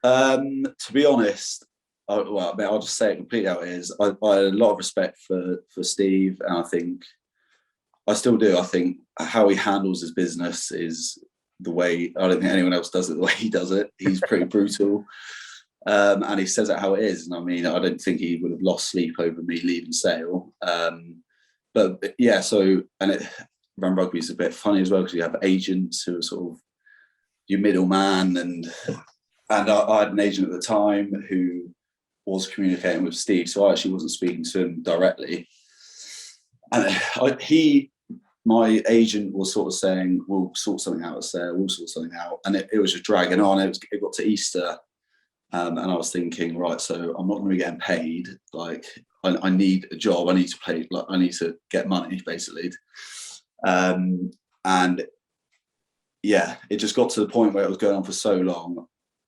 To be honest, I'll just say it completely how it is. I had a lot of respect for Steve, and I think I still do. I think how he handles his business is the way. I don't think anyone else does it the way he does it. He's pretty brutal, and he says it how it is. And I mean, I don't think he would have lost sleep over me leaving Sale. But yeah, run rugby is a bit funny as well because you have agents who are sort of your middleman, and I had an agent at the time who was communicating with Steve, so I actually wasn't speaking to him directly. And my agent was sort of saying, "We'll sort something out there. We'll sort something out," and it was just dragging on. It got to Easter, and I was thinking, right, so I'm not going to be getting paid. Like, I need a job. I need to play. Like, I need to get money, basically. And yeah, it just got to the point where it was going on for so long.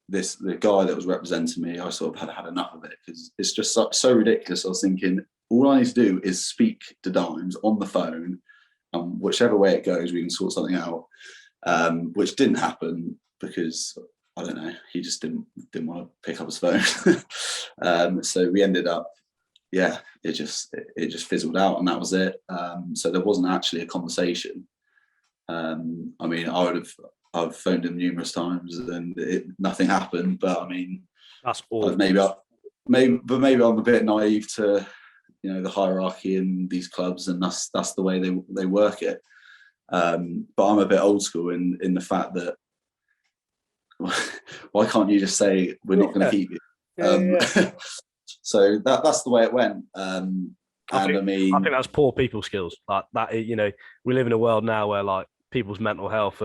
The guy that was representing me, I sort of had enough of it because it's just so ridiculous. I was thinking, all I need to do is speak to Dimes on the phone, and whichever way it goes, we can sort something out. Which didn't happen because I don't know, he just didn't want to pick up his phone. So we ended up, it just fizzled out, and that was it. So there wasn't actually a conversation. I mean, I've phoned him numerous times and nothing happened. But I mean, that's all. Maybe I'm a bit naive to, the hierarchy in these clubs, and that's the way they work it. But I'm a bit old school in the fact that why can't you just say we're not going to keep you? So that's the way it went. I think that's poor people skills. Like that, we live in a world now where like people's mental health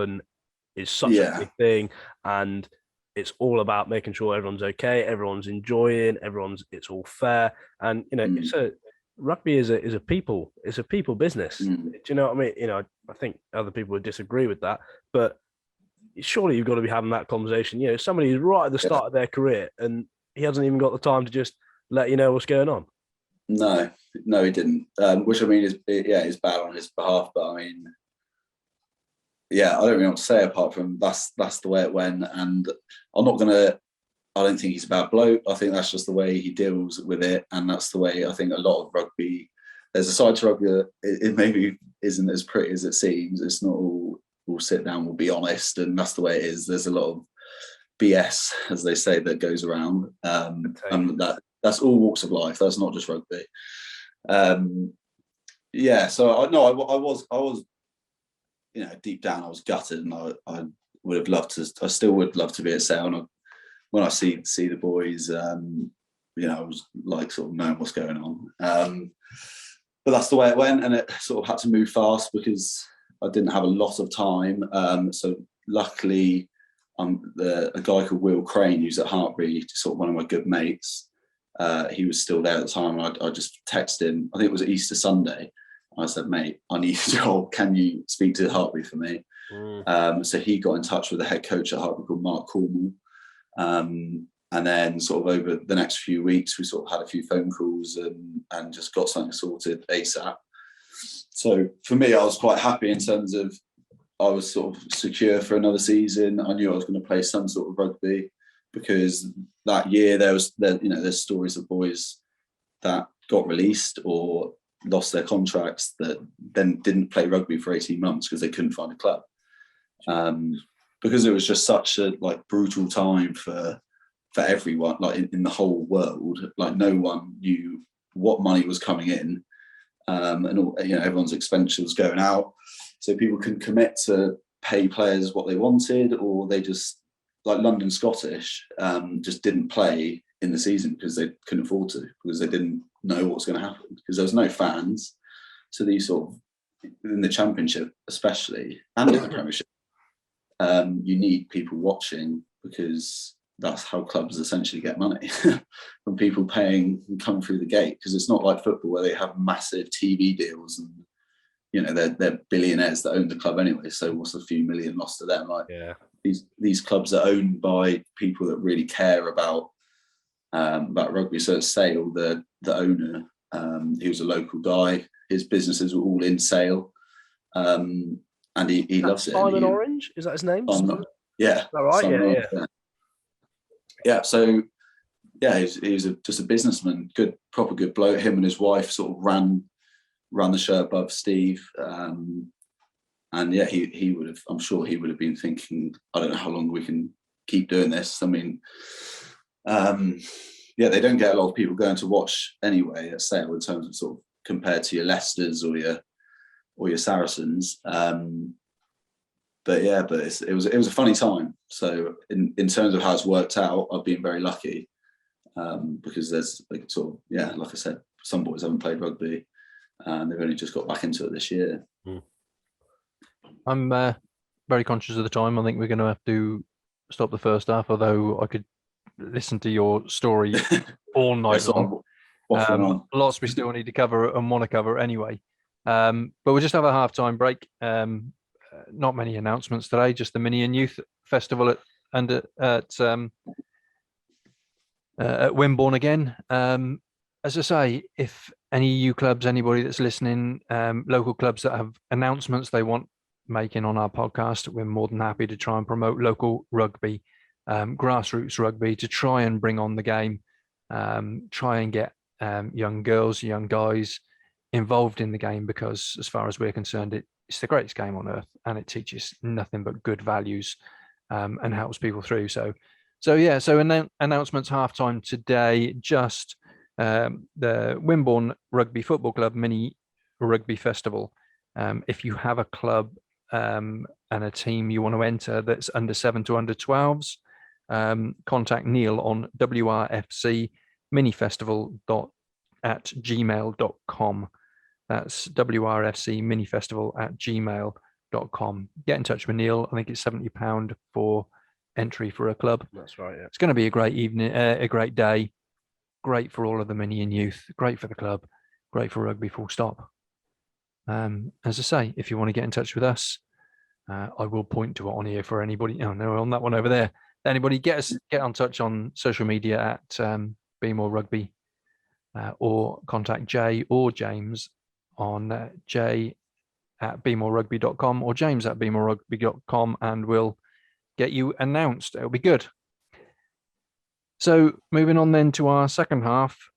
is such a big thing, and it's all about making sure everyone's okay, everyone's enjoying, it's all fair, and rugby is a people business. Do you know what I mean? I think other people would disagree with that, but surely you've got to be having that conversation. Somebody who's right at the start of their career and he hasn't even got the time to just let you know what's going on. No, he didn't. Which I mean is bad on his behalf, but I mean, I don't really know what to say apart from that's the way it went. And I don't think he's a bad bloke. I think that's just the way he deals with it, and that's the way I think a lot of rugby. There's a side to rugby that it maybe isn't as pretty as it seems. It's not all we'll sit down, we'll be honest, and that's the way it is. There's a lot of BS, as they say, that goes around, and that's all walks of life. That's not just rugby. So I was, deep down, I was gutted, and I would have loved to. I still would love to be at Sale. And when I see the boys, I was like sort of knowing what's going on. But that's the way it went, and it sort of had to move fast because I didn't have a lot of time. So luckily, a guy called Will Crane, who's at Hartbury, sort of one of my good mates. He was still there at the time, and I just texted him. I think it was Easter Sunday. I said, "Mate, I need a job. Can you speak to Hartbury for me?" So he got in touch with the head coach at Hartbury called Mark Cornwall. And then sort of over the next few weeks, we sort of had a few phone calls and just got something sorted ASAP. So for me, I was quite happy in terms of I was sort of secure for another season. I knew I was going to play some sort of rugby because that year there's stories of boys that got released or lost their contracts that then didn't play rugby for 18 months because they couldn't find a club. Because it was just such a brutal time for everyone, in the whole world. No one knew what money was coming in, and all, everyone's expenditure was going out, so people couldn't commit to pay players what they wanted, or they just, like London Scottish, just didn't play in the season because they couldn't afford to, because they didn't know what was going to happen, because there was no fans. So these sort of, in the Championship especially, and in the Premiership, you need people watching, because that's how clubs essentially get money from people paying and come through the gate. Because it's not like football where they have massive TV deals and they're billionaires that own the club anyway. So what's a few million lost to them? These clubs are owned by people that really care about rugby. So it's Sale, the owner. He was a local guy. His businesses were all in Sale, and he loves it. Simon Orange, is that his name? Yeah. All right. Simon, yeah. So yeah, he was just a businessman, proper good bloke. Him and his wife sort of ran the show above Steve. And yeah, he would have, I'm sure he would have been thinking, I don't know how long we can keep doing this. I mean, they don't get a lot of people going to watch anyway at Sale, in terms of sort of compared to your Leicesters or your Saracens. But it was a funny time. So in terms of how it's worked out, I've been very lucky, because there's like I said, some boys haven't played rugby, and they've only just got back into it this year. I'm very conscious of the time. I think we're going to have to stop the first half, although I could listen to your story all night long. Lots we still need to cover and want to cover anyway. But we'll just have a half-time break. Not many announcements today, just the Mini and Youth Festival at Wimborne again. As I say, if any EU clubs, anybody that's listening, local clubs that have announcements they want making on our podcast, we're more than happy to try and promote local rugby, grassroots rugby, to try and bring on the game, try and get young girls, young guys involved in the game, because as far as we're concerned, it's the greatest game on earth, and it teaches nothing but good values, and helps people through. So announcements halftime today. Just the Wimborne Rugby Football Club Mini Rugby Festival. If you have a club and a team you want to enter that's under 7 to under 12s, contact Neil on wrfcminifestival@gmail.com. That's wrfcminifestival@gmail.com. Get in touch with Neil. I think it's £70 for entry for a club. That's right. Yeah. It's going to be a great evening, a great day. Great for all of the Mini and Youth. Great for the club. Great for rugby. Full stop. As I say, if you want to get in touch with us, I will point to it on here for anybody. Oh no, on that one over there. Anybody, get on touch on social media at Be More Rugby, or contact Jay or James on j@bemoreRugby.com or james@bemoreRugby.com, and we'll get you announced. It'll be good. So moving on then to our second half,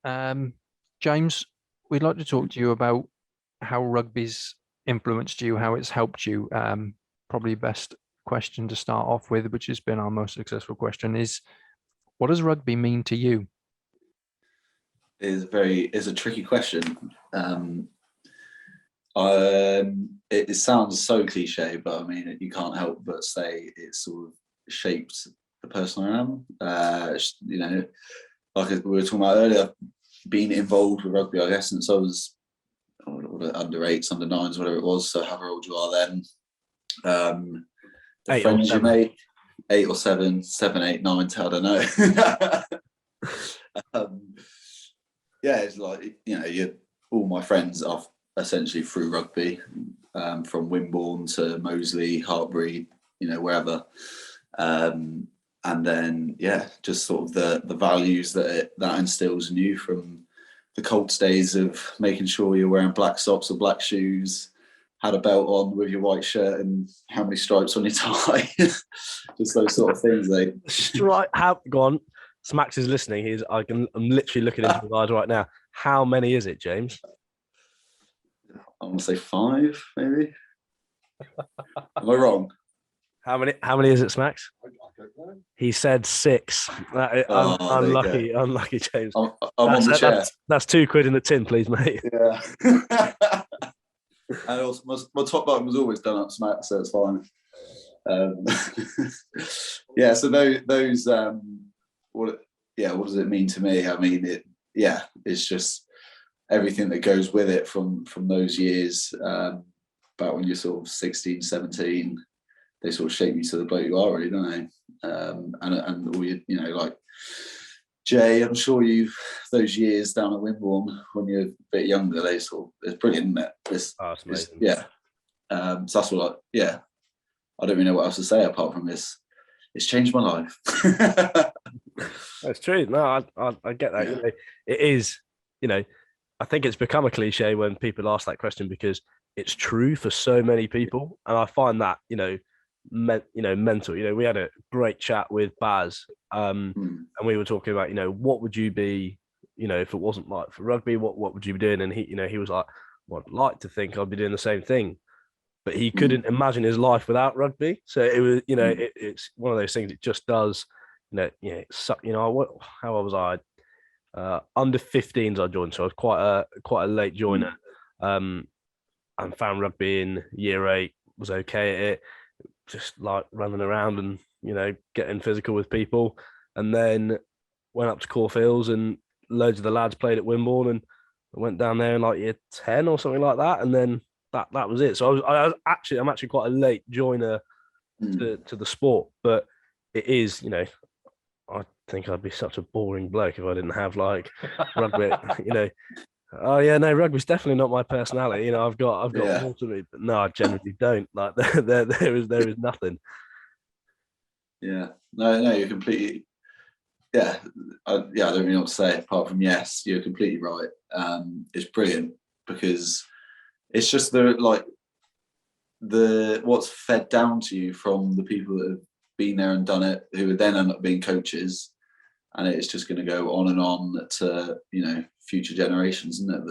James, we'd like to talk to you about how rugby's influenced you, how it's helped you. Probably best question to start off with, which has been our most successful question, is what does rugby mean to you? It's a tricky question. It sounds so cliche, but I mean, you can't help but say it sort of shaped the person I am. Like we were talking about earlier, being involved with rugby, I guess, since I was under 8s, under 9s, whatever it was. So however old you are then, the friends you make, 8 or 7, 7, 8, 9, I don't know. It's like, all my friends are essentially through rugby, from Wimborne to Moseley, Hartbury, wherever. And then, just sort of the values that instills in you, from the Colts days of making sure you're wearing black socks or black shoes, had a belt on with your white shirt and how many stripes on your tie. Just those sort of things. Go on. Smax is listening. I'm literally looking into his eyes right now. How many is it, James? I want to say 5, maybe. Am I wrong? How many is it, Smax? He said 6. Unlucky, James. I'm on the chair. That's £2 in the tin, please, mate. Yeah. And also, my top button was always done up smack, so it's fine. Yeah. So those. What does it mean to me? I mean, it's just everything that goes with it from those years. About when you're sort of 16, 17, they sort of shape you to the bloke you are, really, don't they? And all you know, like Jay, I'm sure those years down at Wimborne when you're a bit younger, it's brilliant, isn't it? It's amazing. Yeah. So that's what I don't really know what else to say apart from this. It's changed my life. That's true. No, I get that. Yeah. It is, I think it's become a cliche when people ask that question because it's true for so many people. And I find that, mental. We had a great chat with Baz, and we were talking about, what would you be, if it wasn't like for rugby, what would you be doing? And he was like, well, I'd like to think I'd be doing the same thing, but he couldn't imagine his life without rugby. So it was, it's one of those things. It just does, how old was I? Under 15s I joined, so I was quite a late joiner. And found rugby in year 8, was okay at it, just like running around and getting physical with people. And then went up to Caulfields and loads of the lads played at Wimborne, and I went down there in like year 10 or something like that, and then that was it. So I'm actually quite a late joiner to the sport, but it is, I think I'd be such a boring bloke if I didn't have like rugby, Oh yeah, no, rugby's definitely not my personality. I've got more to me, but no, I generally don't. Like there is nothing. Yeah, no, you're completely. Yeah, I don't really know what to say apart from yes, you're completely right. It's brilliant because it's just what's fed down to you from the people that have been there and done it, who would then end up being coaches, and it's just going to go on and on to future generations, isn't it?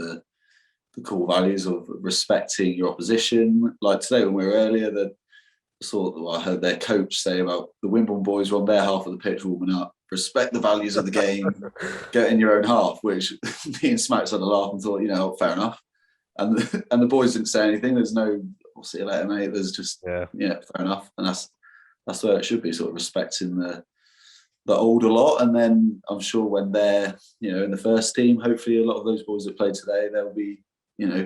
The core values of respecting your opposition. Like today when we were earlier, I heard their coach say about the Wimborne boys were on their half of the pitch warming up. Respect the values of the game, get in your own half, which me and Smacks had a laugh and thought, fair enough. And the boys didn't say anything. There's no, I'll see you later, mate. There's just, fair enough. And that's where it should be, sort of respecting the older lot. And then I'm sure when they're, in the first team, hopefully a lot of those boys that played today, they'll be,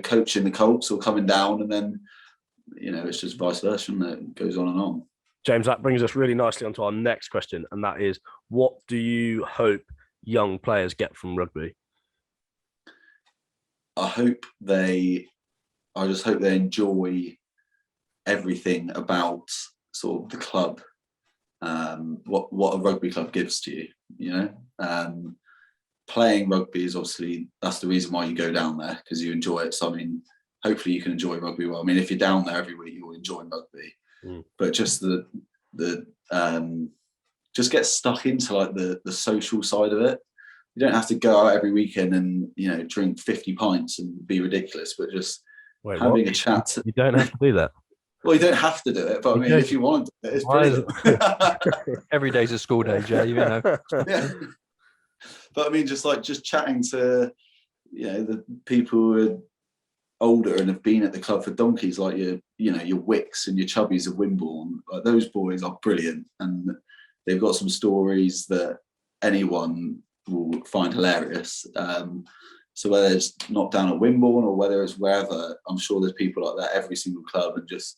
coaching the Colts or coming down, and then, it's just vice versa, and it goes on and on. James, that brings us really nicely onto our next question, and that is, what do you hope young players get from rugby? I just hope they enjoy everything about sort of the club, what a rugby club gives to you. Playing rugby is obviously, that's the reason why you go down there, because you enjoy it. So I mean, hopefully you can enjoy rugby well. I mean, if you're down there every week, you'll enjoy rugby. But just just get stuck into like the social side of it. You don't have to go out every weekend and drink 50 pints and be ridiculous, but just having a chat. You don't have to do that. Well, you don't have to do it, but I mean, if you want to do it, it's brilliant. Every day's a school day, Jay. Yeah. But I mean, just chatting to the people who are older and have been at the club for donkeys, like your Wicks and your Chubbies of Wimborne. Like, those boys are brilliant, and they've got some stories that anyone will find hilarious. So whether it's not down at Wimborne or whether it's wherever, I'm sure there's people like that every single club, and just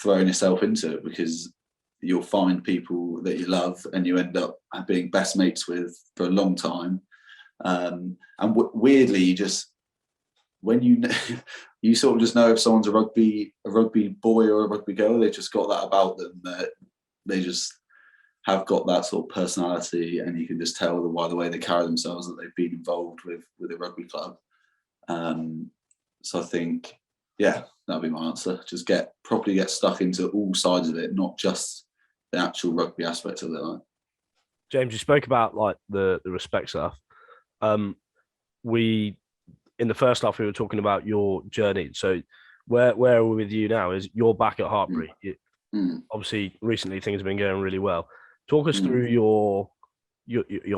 throwing yourself into it, because you'll find people that you love and you end up being best mates with for a long time. And weirdly, you just, when you sort of just know if someone's a rugby boy or a rugby girl, they've just got that about them, that they just have got that sort of personality, and you can just tell by the way they carry themselves that they've been involved with a rugby club. So I think Yeah, that'd be my answer. Just properly get stuck into all sides of it, not just the actual rugby aspect of it. Like. James, you spoke about like the respect stuff. We in the first half we were talking about your journey. So where are we with you now? Is you're back at Hartpury? Obviously, recently things have been going really well. Talk us through you're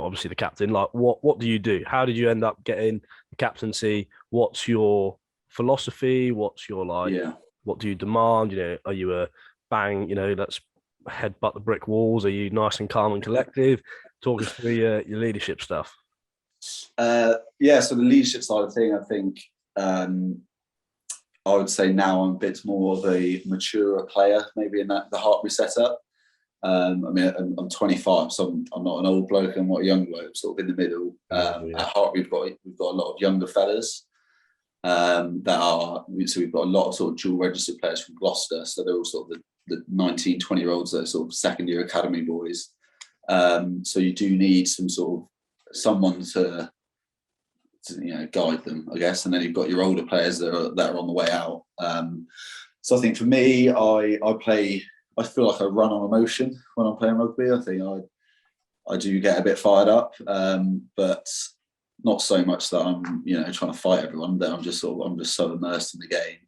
obviously the captain. Like, what do you do? How did you end up getting the captaincy? What's your philosophy? What's your like? Yeah. What do you demand? You know, are you a bang? You know, let's headbutt the brick walls. Are you nice and calm and collective? Talk us through your leadership stuff. Yeah, so the leadership side of thing, I think I would say now I'm a bit more of a mature player, maybe in the Hartpury setup. I mean, I'm 25, so I'm not an old bloke. I'm not a young bloke. I'm sort of in the middle. At Hartpury, we've got a lot of younger fellas so we've got a lot of sort of dual registered players from Gloucester. So they're all sort of the 19, 20-year-olds that are sort of second year academy boys. So you do need someone to guide them, I guess. And then you've got your older players that are on the way out. So I think for me, I feel like I run on emotion when I'm playing rugby. I think I do get a bit fired up, but not so much that I'm trying to fight everyone. That I'm just so immersed in the game.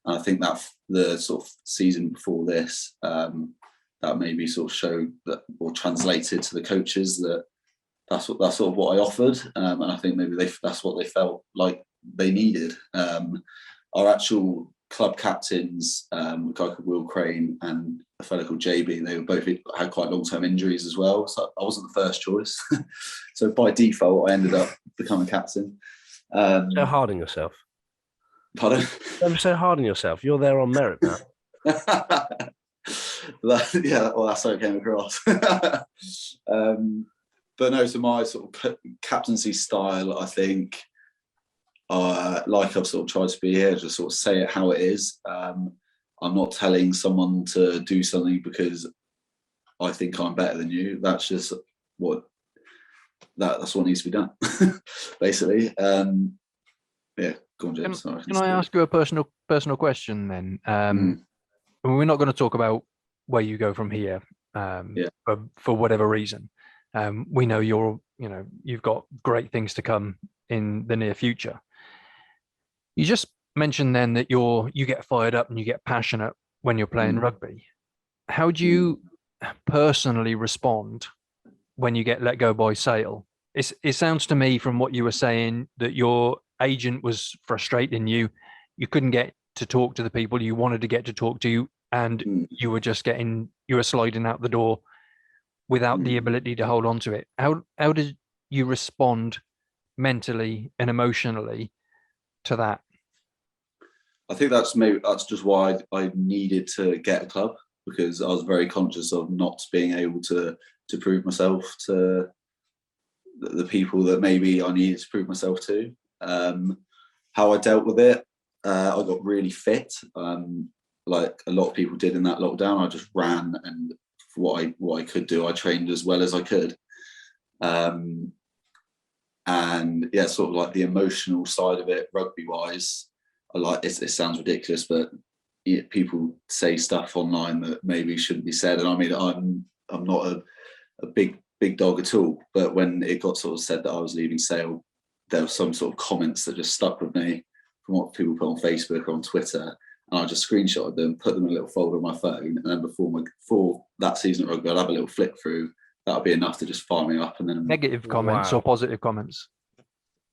And I think that the sort of season before this, that maybe sort of showed that or translated to the coaches that's sort of what I offered, and I think maybe that's what they felt like they needed. Our actual club captains, a guy called Will Crane and a fellow called JB, they were both had quite long-term injuries as well, so I wasn't the first choice. So by default, I ended up becoming captain. So hard on yourself. Pardon? Never so hard on yourself. You're there on merit now. Yeah, well, that's how it came across. But no, so my sort of captaincy style, I think, like I've sort of tried to be here, just sort of say it how it is. I'm not telling someone to do something because I think I'm better than you. That's just that's what needs to be done, basically. Yeah, go on, James. Can I ask you a personal question then? We're not going to talk about where you go from here, for whatever reason. We know you've got great things to come in the near future. You just mentioned then that you get fired up and you get passionate when you're playing rugby. How do you personally respond when you get let go by Sale? It sounds to me from what you were saying that your agent was frustrating you. You couldn't get to talk to the people you wanted to get to talk to, and you were sliding out the door without the ability to hold on to it. How did you respond mentally and emotionally to that? I think that's just why I needed to get a club, because I was very conscious of not being able to prove myself to the people that maybe I needed to prove myself to. How I dealt with it, I got really fit, like a lot of people did in that lockdown. I just ran, and for what I could do, I trained as well as I could. And yeah, sort of like the emotional side of it, rugby wise, it sounds ridiculous, but people say stuff online that maybe shouldn't be said. And I mean, I'm not a big dog at all, but when it got sort of said that I was leaving Sale, there were some sort of comments that just stuck with me from what people put on Facebook or on Twitter, and I just screenshotted them, put them in a little folder on my phone, and then before that season at rugby, I'd have a little flick through. That would be enough to just fire me up. And then negative comments or positive comments?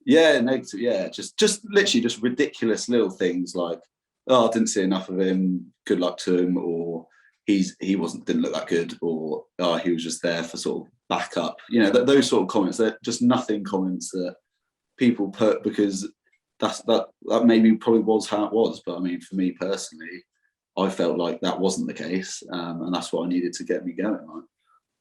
Yeah, negative. Yeah, just literally just ridiculous little things like, "Oh, I didn't see enough of him. Good luck to him," or he didn't look that good, or "Oh, he was just there for sort of backup." Those sort of comments. They're just nothing comments that people put because that maybe probably was how it was. But I mean, for me personally, I felt like that wasn't the case, and that's what I needed to get me going. Right?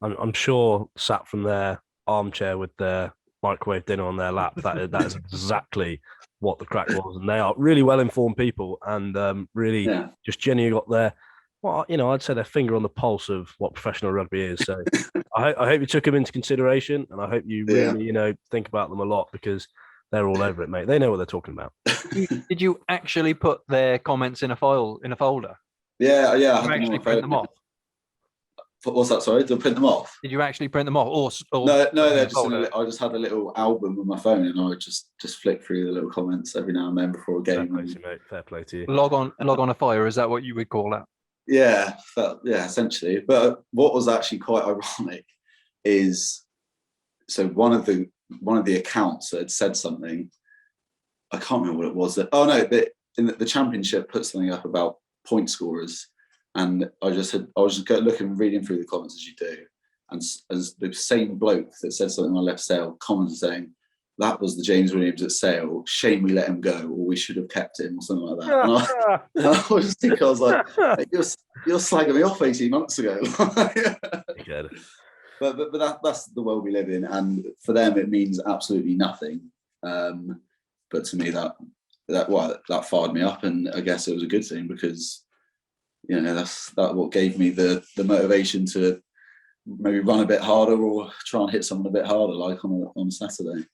I'm sure sat from their armchair with their microwave dinner on their lap, that is exactly what the crack was, and they are really well informed people, and really just genuinely got their, I'd say their finger on the pulse of what professional rugby is. So I hope you took them into consideration, and I hope you really think about them a lot, because they're all over it, mate. They know what they're talking about. Did you actually put their comments in a folder? Yeah. I Did had you them on actually my print them phone. off? What's that? Sorry, did I print them off? Did you actually print them off? Or No, put them in they're a just in folder? I just had a little album on my phone, and I would just flick through the little comments every now and then before a Fair game. play to you, mate. Fair play to you. Log on a fire. Is that what you would call that? Yeah, essentially. But what was actually quite ironic is, so one of the accounts that had said something, I can't remember what it was. The championship put something up about point scorers, and I was just reading through the comments as you do, and as the same bloke that said something on left Sale commented saying, that was the James Williams at Sale. Shame we let him go, or we should have kept him, or something like that. And I was just thinking, I was like, you're slagging me off 18 months ago. But that's the world we live in, and for them it means absolutely nothing. But to me, that fired me up, and I guess it was a good thing, because that's what gave me the motivation to maybe run a bit harder or try and hit someone a bit harder, like on Saturday.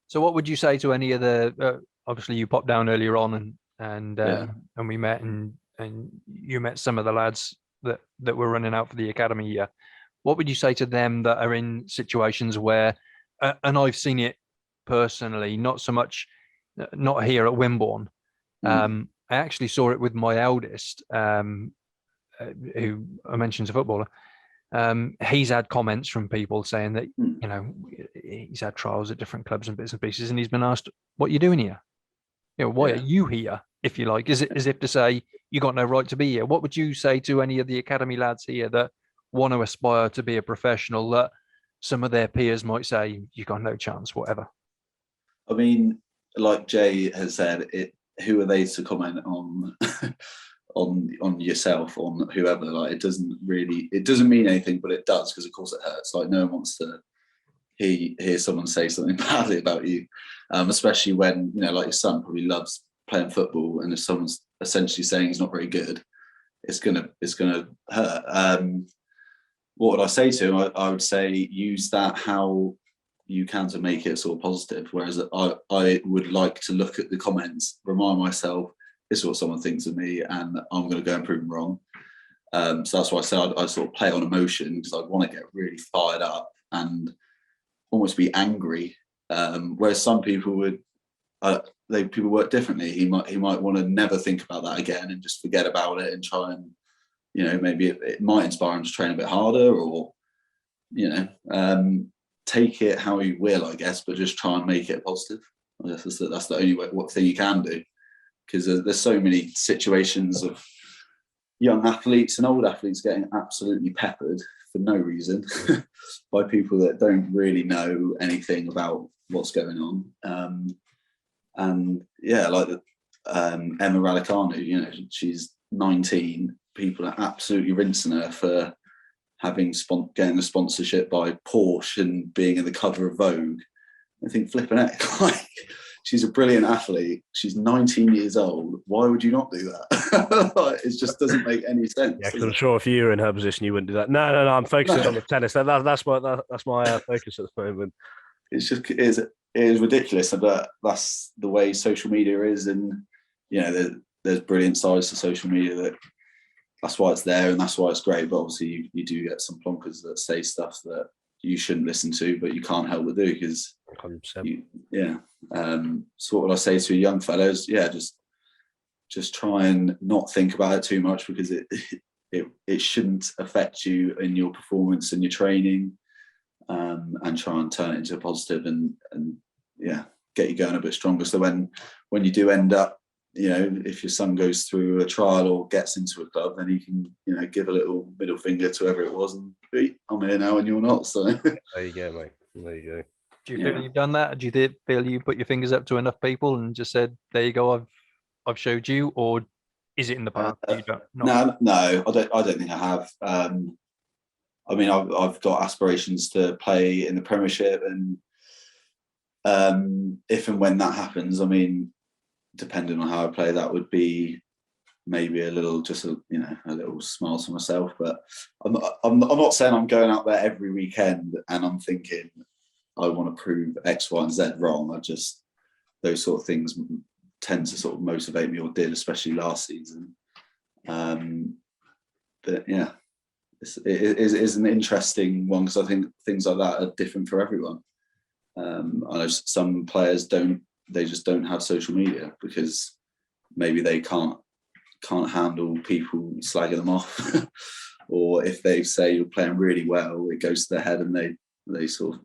So what would you say to any of the? Obviously, you popped down earlier on, and we met, and you met some of the lads that were running out for the academy here. What would you say to them that are in situations where, and I've seen it personally, not so much, not here at Wimborne. I actually saw it with my eldest, who I mentioned, a footballer. He's had comments from people saying that, he's had trials at different clubs and bits and pieces, and he's been asked, what are you doing here? Why are you here, if you like? Is it as if to say, you got no right to be here? What would you say to any of the academy lads here that want to aspire to be a professional, that some of their peers might say, you got no chance, whatever? I mean, like Jay has said, who are they to comment on on yourself, on whoever? Like, it doesn't mean anything, but it does, because of course it hurts. Like, no one wants to hear someone say something badly about you, especially when, like your son probably loves playing football, and if someone's essentially saying he's not very good, it's gonna hurt. What would I say to him? I would say, use that how you can to make it sort of positive. Whereas I would like to look at the comments, remind myself, this is what someone thinks of me, and I'm going to go and prove them wrong. So that's why I said I sort of play on emotion, because I want to get really fired up and almost be angry. Whereas some people would, people work differently. He might want to never think about that again and just forget about it and try and, maybe it might inspire him to train a bit harder, or, take it how you will, I guess, but just try and make it positive. I guess that's the only thing you can do, because there's so many situations of young athletes and old athletes getting absolutely peppered for no reason by people that don't really know anything about what's going on. And yeah, like Emma Raducanu, she's 19. People are absolutely rinsing her for getting a sponsorship by Porsche and being in the cover of Vogue. I think, flipping heck, like, she's a brilliant athlete. She's 19 years old. Why would you not do that? Like, it just doesn't make any sense. Yeah, because I'm sure if you were in her position, you wouldn't do that. No, I'm focusing on the tennis. That's my focus at the moment. It's just it is ridiculous, but that's the way social media is, and there's brilliant sides to social media. That's why it's there, and that's why it's great. But obviously, you do get some plonkers that say stuff that you shouldn't listen to, but you can't help but do, because so what would I say to young fellows? Yeah, just try and not think about it too much, because it shouldn't affect you in your performance and your training, and try and turn it into a positive, and get you going a bit stronger. So when you do end up, if your son goes through a trial or gets into a club, then he can, give a little middle finger to whoever it was, and I'm here now and you're not. So there you go, mate. There you go. Do you feel you've done that? Do you feel you put your fingers up to enough people and just said, there you go, I've showed you? Or is it in the past? No, I don't think I have. I mean, I've got aspirations to play in the Premiership, and if and when that happens, I mean, depending on how I play, that would be maybe a little smile to myself. But I'm not saying I'm going out there every weekend and I'm thinking I want to prove X, Y, and Z wrong. those sort of things tend to sort of motivate me, or did, especially last season. But yeah, it is an interesting one, because I think things like that are different for everyone. I know some players just don't have social media because maybe they can't handle people slagging them off. Or if they say you're playing really well, it goes to their head, and they sort of,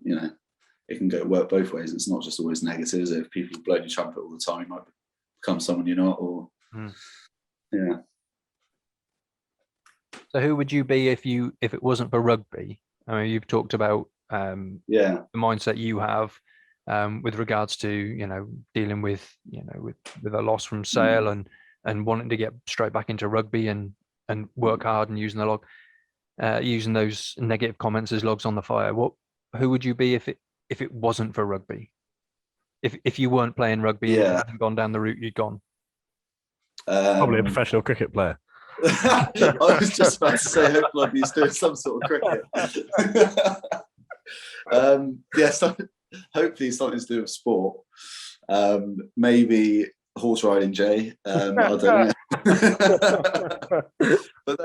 it can work both ways. It's not just always negative, is it? If people blow your trumpet all the time, you might become someone you're not, or yeah. So who would you be if it wasn't for rugby? I mean, you've talked about the mindset you have with regards to dealing with with a loss from Sale and wanting to get straight back into rugby and work hard and using using those negative comments as logs on the fire. Who would you be if it wasn't for rugby? If you weren't playing rugby and hadn't gone down the route you'd gone? Probably a professional cricket player. I was just about to say, hopefully I'd be doing some sort of cricket. So hopefully something to do with sport. Maybe horse riding, Jay. I don't know. But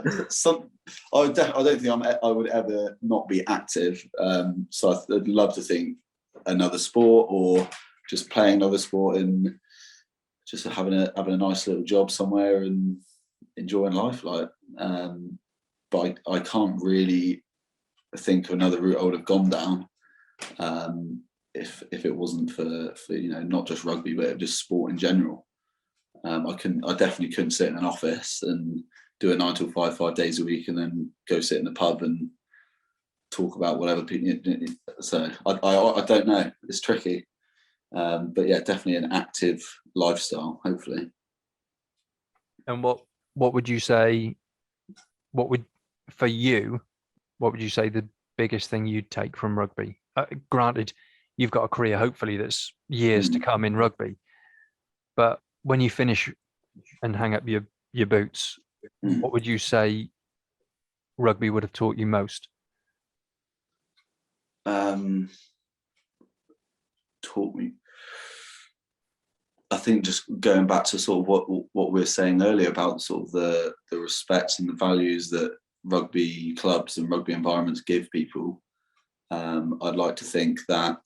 I don't think I would ever not be active. So I'd love to think another sport, or just playing another sport, and just having a nice little job somewhere and enjoying life. But I can't really think of another route I would have gone down. If it wasn't for not just rugby, but just sport in general. I definitely couldn't sit in an office and do a 9 to 5 days a week, and then go sit in the pub and talk about whatever people. So I don't know. It's tricky, but yeah, definitely an active lifestyle, hopefully. And what would you say? What would you say the biggest thing you'd take from rugby? Granted, you've got a career hopefully that's years to come in rugby, but when you finish and hang up your boots, what would you say rugby would have taught you most? Taught me, I think, just going back to sort of what we were saying earlier about sort of the respect and the values that rugby clubs and rugby environments give people. I'd like to think that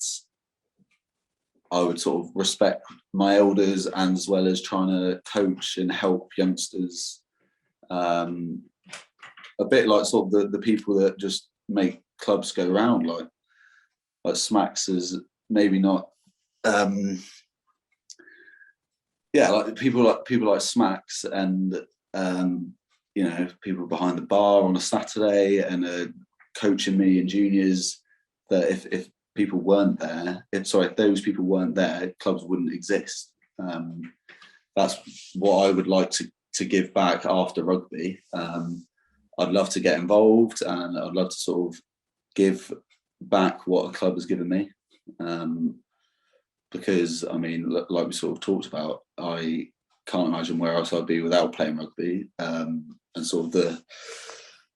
I would sort of respect my elders, and as well as trying to coach and help youngsters. A bit like sort of the people that just make clubs go round, like Smacks is maybe not. Like people like Smacks, and people behind the bar on a Saturday and coaching me in juniors. That if people weren't there, if those people weren't there, clubs wouldn't exist. That's what I would like to give back after rugby. I'd love to get involved, and I'd love to sort of give back what a club has given me. Because I mean, like we sort of talked about, I can't imagine where else I'd be without playing rugby. And sort of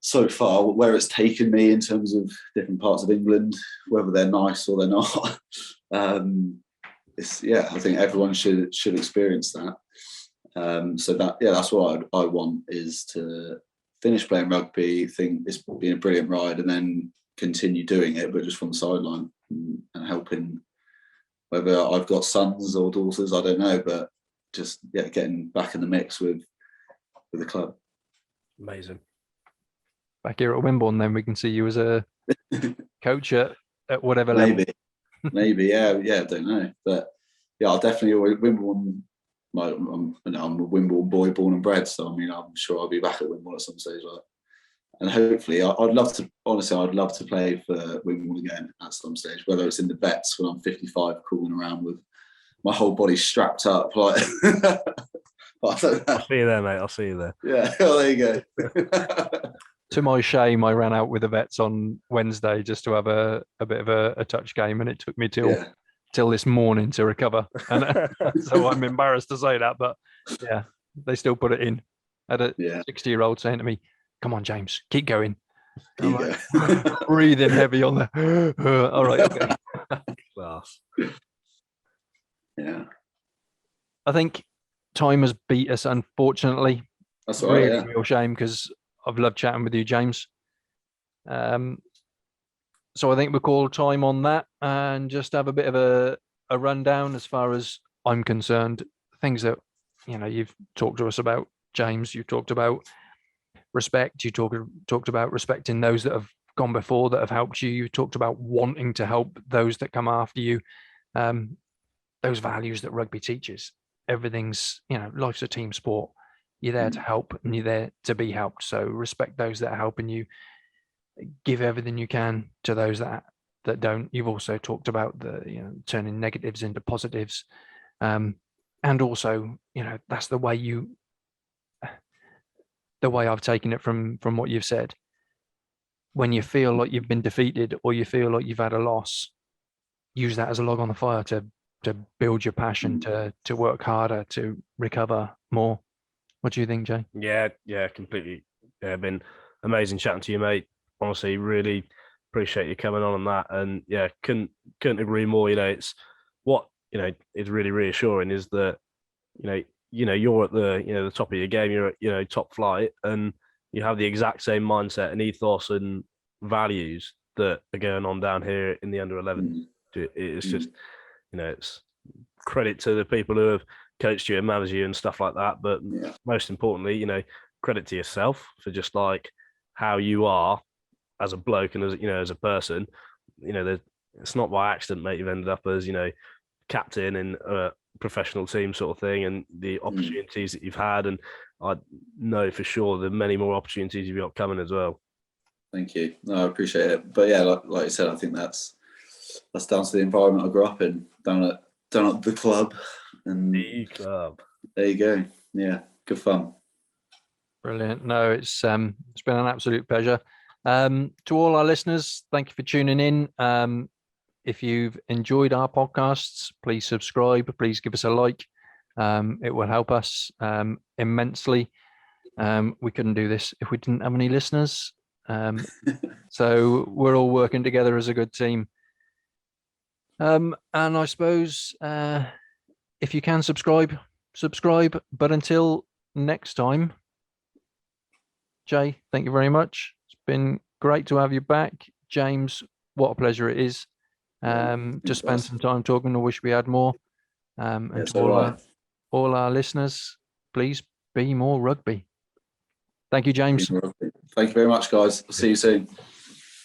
so far where it's taken me in terms of different parts of England, whether they're nice or they're not. I think everyone should experience that. So that's what I want, is to finish playing rugby, think it's been a brilliant ride, and then continue doing it, but just from the sideline and helping. Whether I've got sons or daughters, I don't know, but just getting back in the mix with the club. Amazing. Back here at Wimborne, then we can see you as a coach at whatever level. Maybe, yeah, I don't know, but yeah, I'll definitely always Wimborne. I'm a Wimborne boy, born and bred, so I mean, I'm sure I'll be back at Wimborne at some stage, and hopefully, I'd love to play for Wimbledon again at some stage, whether it's in the vets when I'm 55, crawling around with my whole body strapped up. I'll see you there, mate. I'll see you there. Yeah, well, there you go. To my shame, I ran out with the vets on Wednesday just to have a bit of a touch game, and it took me till this morning to recover. And so I'm embarrassed to say that, but yeah, they still put it in. I had a 60-year-old saying to me, "Come on, James, keep going." Breathing heavy on the. All right, okay. Class. Yeah. I think time has beat us, unfortunately. That's all right. Really, Yeah. real shame because I've loved chatting with you, James. So I think we'll call time on that and just have a bit of a rundown as far as I'm concerned. Things that, you've talked to us about, James. You've talked about respect. You talked about respecting those that have gone before, that have helped you. You talked about wanting to help those that come after you. Those values that rugby teaches. Everything's, life's a team sport. You're there to help and you're there to be helped. So respect those that are helping you. Give everything you can to those that don't. You've also talked about the turning negatives into positives, and also that's the way I've taken it from what you've said. When you feel like you've been defeated or you feel like you've had a loss, use that as a log on the fire to build your passion, to work harder, to recover more. What do you think, Jay? Yeah, completely. Yeah, been amazing chatting to you, mate. Honestly, really appreciate you coming on that. And yeah, couldn't agree more. It's what is really reassuring is that you're at the top of your game. You're at top flight, and you have the exact same mindset and ethos and values that are going on down here in the under 11. It's just it's credit to the people who have coached you and managed you and stuff like that. But most importantly, credit to yourself for just like how you are as a bloke and as a person. It's not by accident, mate. You've ended up as captain in a professional team sort of thing, and the opportunities that you've had, and I know for sure the many more opportunities you've got coming as well. Thank you. No, I appreciate it. But yeah, like you said, I think that's down to the environment I grew up in, down at the club. And The club. There you go. Yeah, good fun. Brilliant. No, it's been an absolute pleasure. To all our listeners, thank you for tuning in. If you've enjoyed our podcasts, please subscribe. Please give us a like. It will help us immensely. We couldn't do this if we didn't have any listeners. So we're all working together as a good team. And I suppose if you can subscribe. But until next time, Jay, thank you very much. It's been great to have you back. James, what a pleasure it is to spend some time talking. I wish we had more. And to all our listeners, please be more rugby. Thank you, James. Thank you very much, guys. See you soon.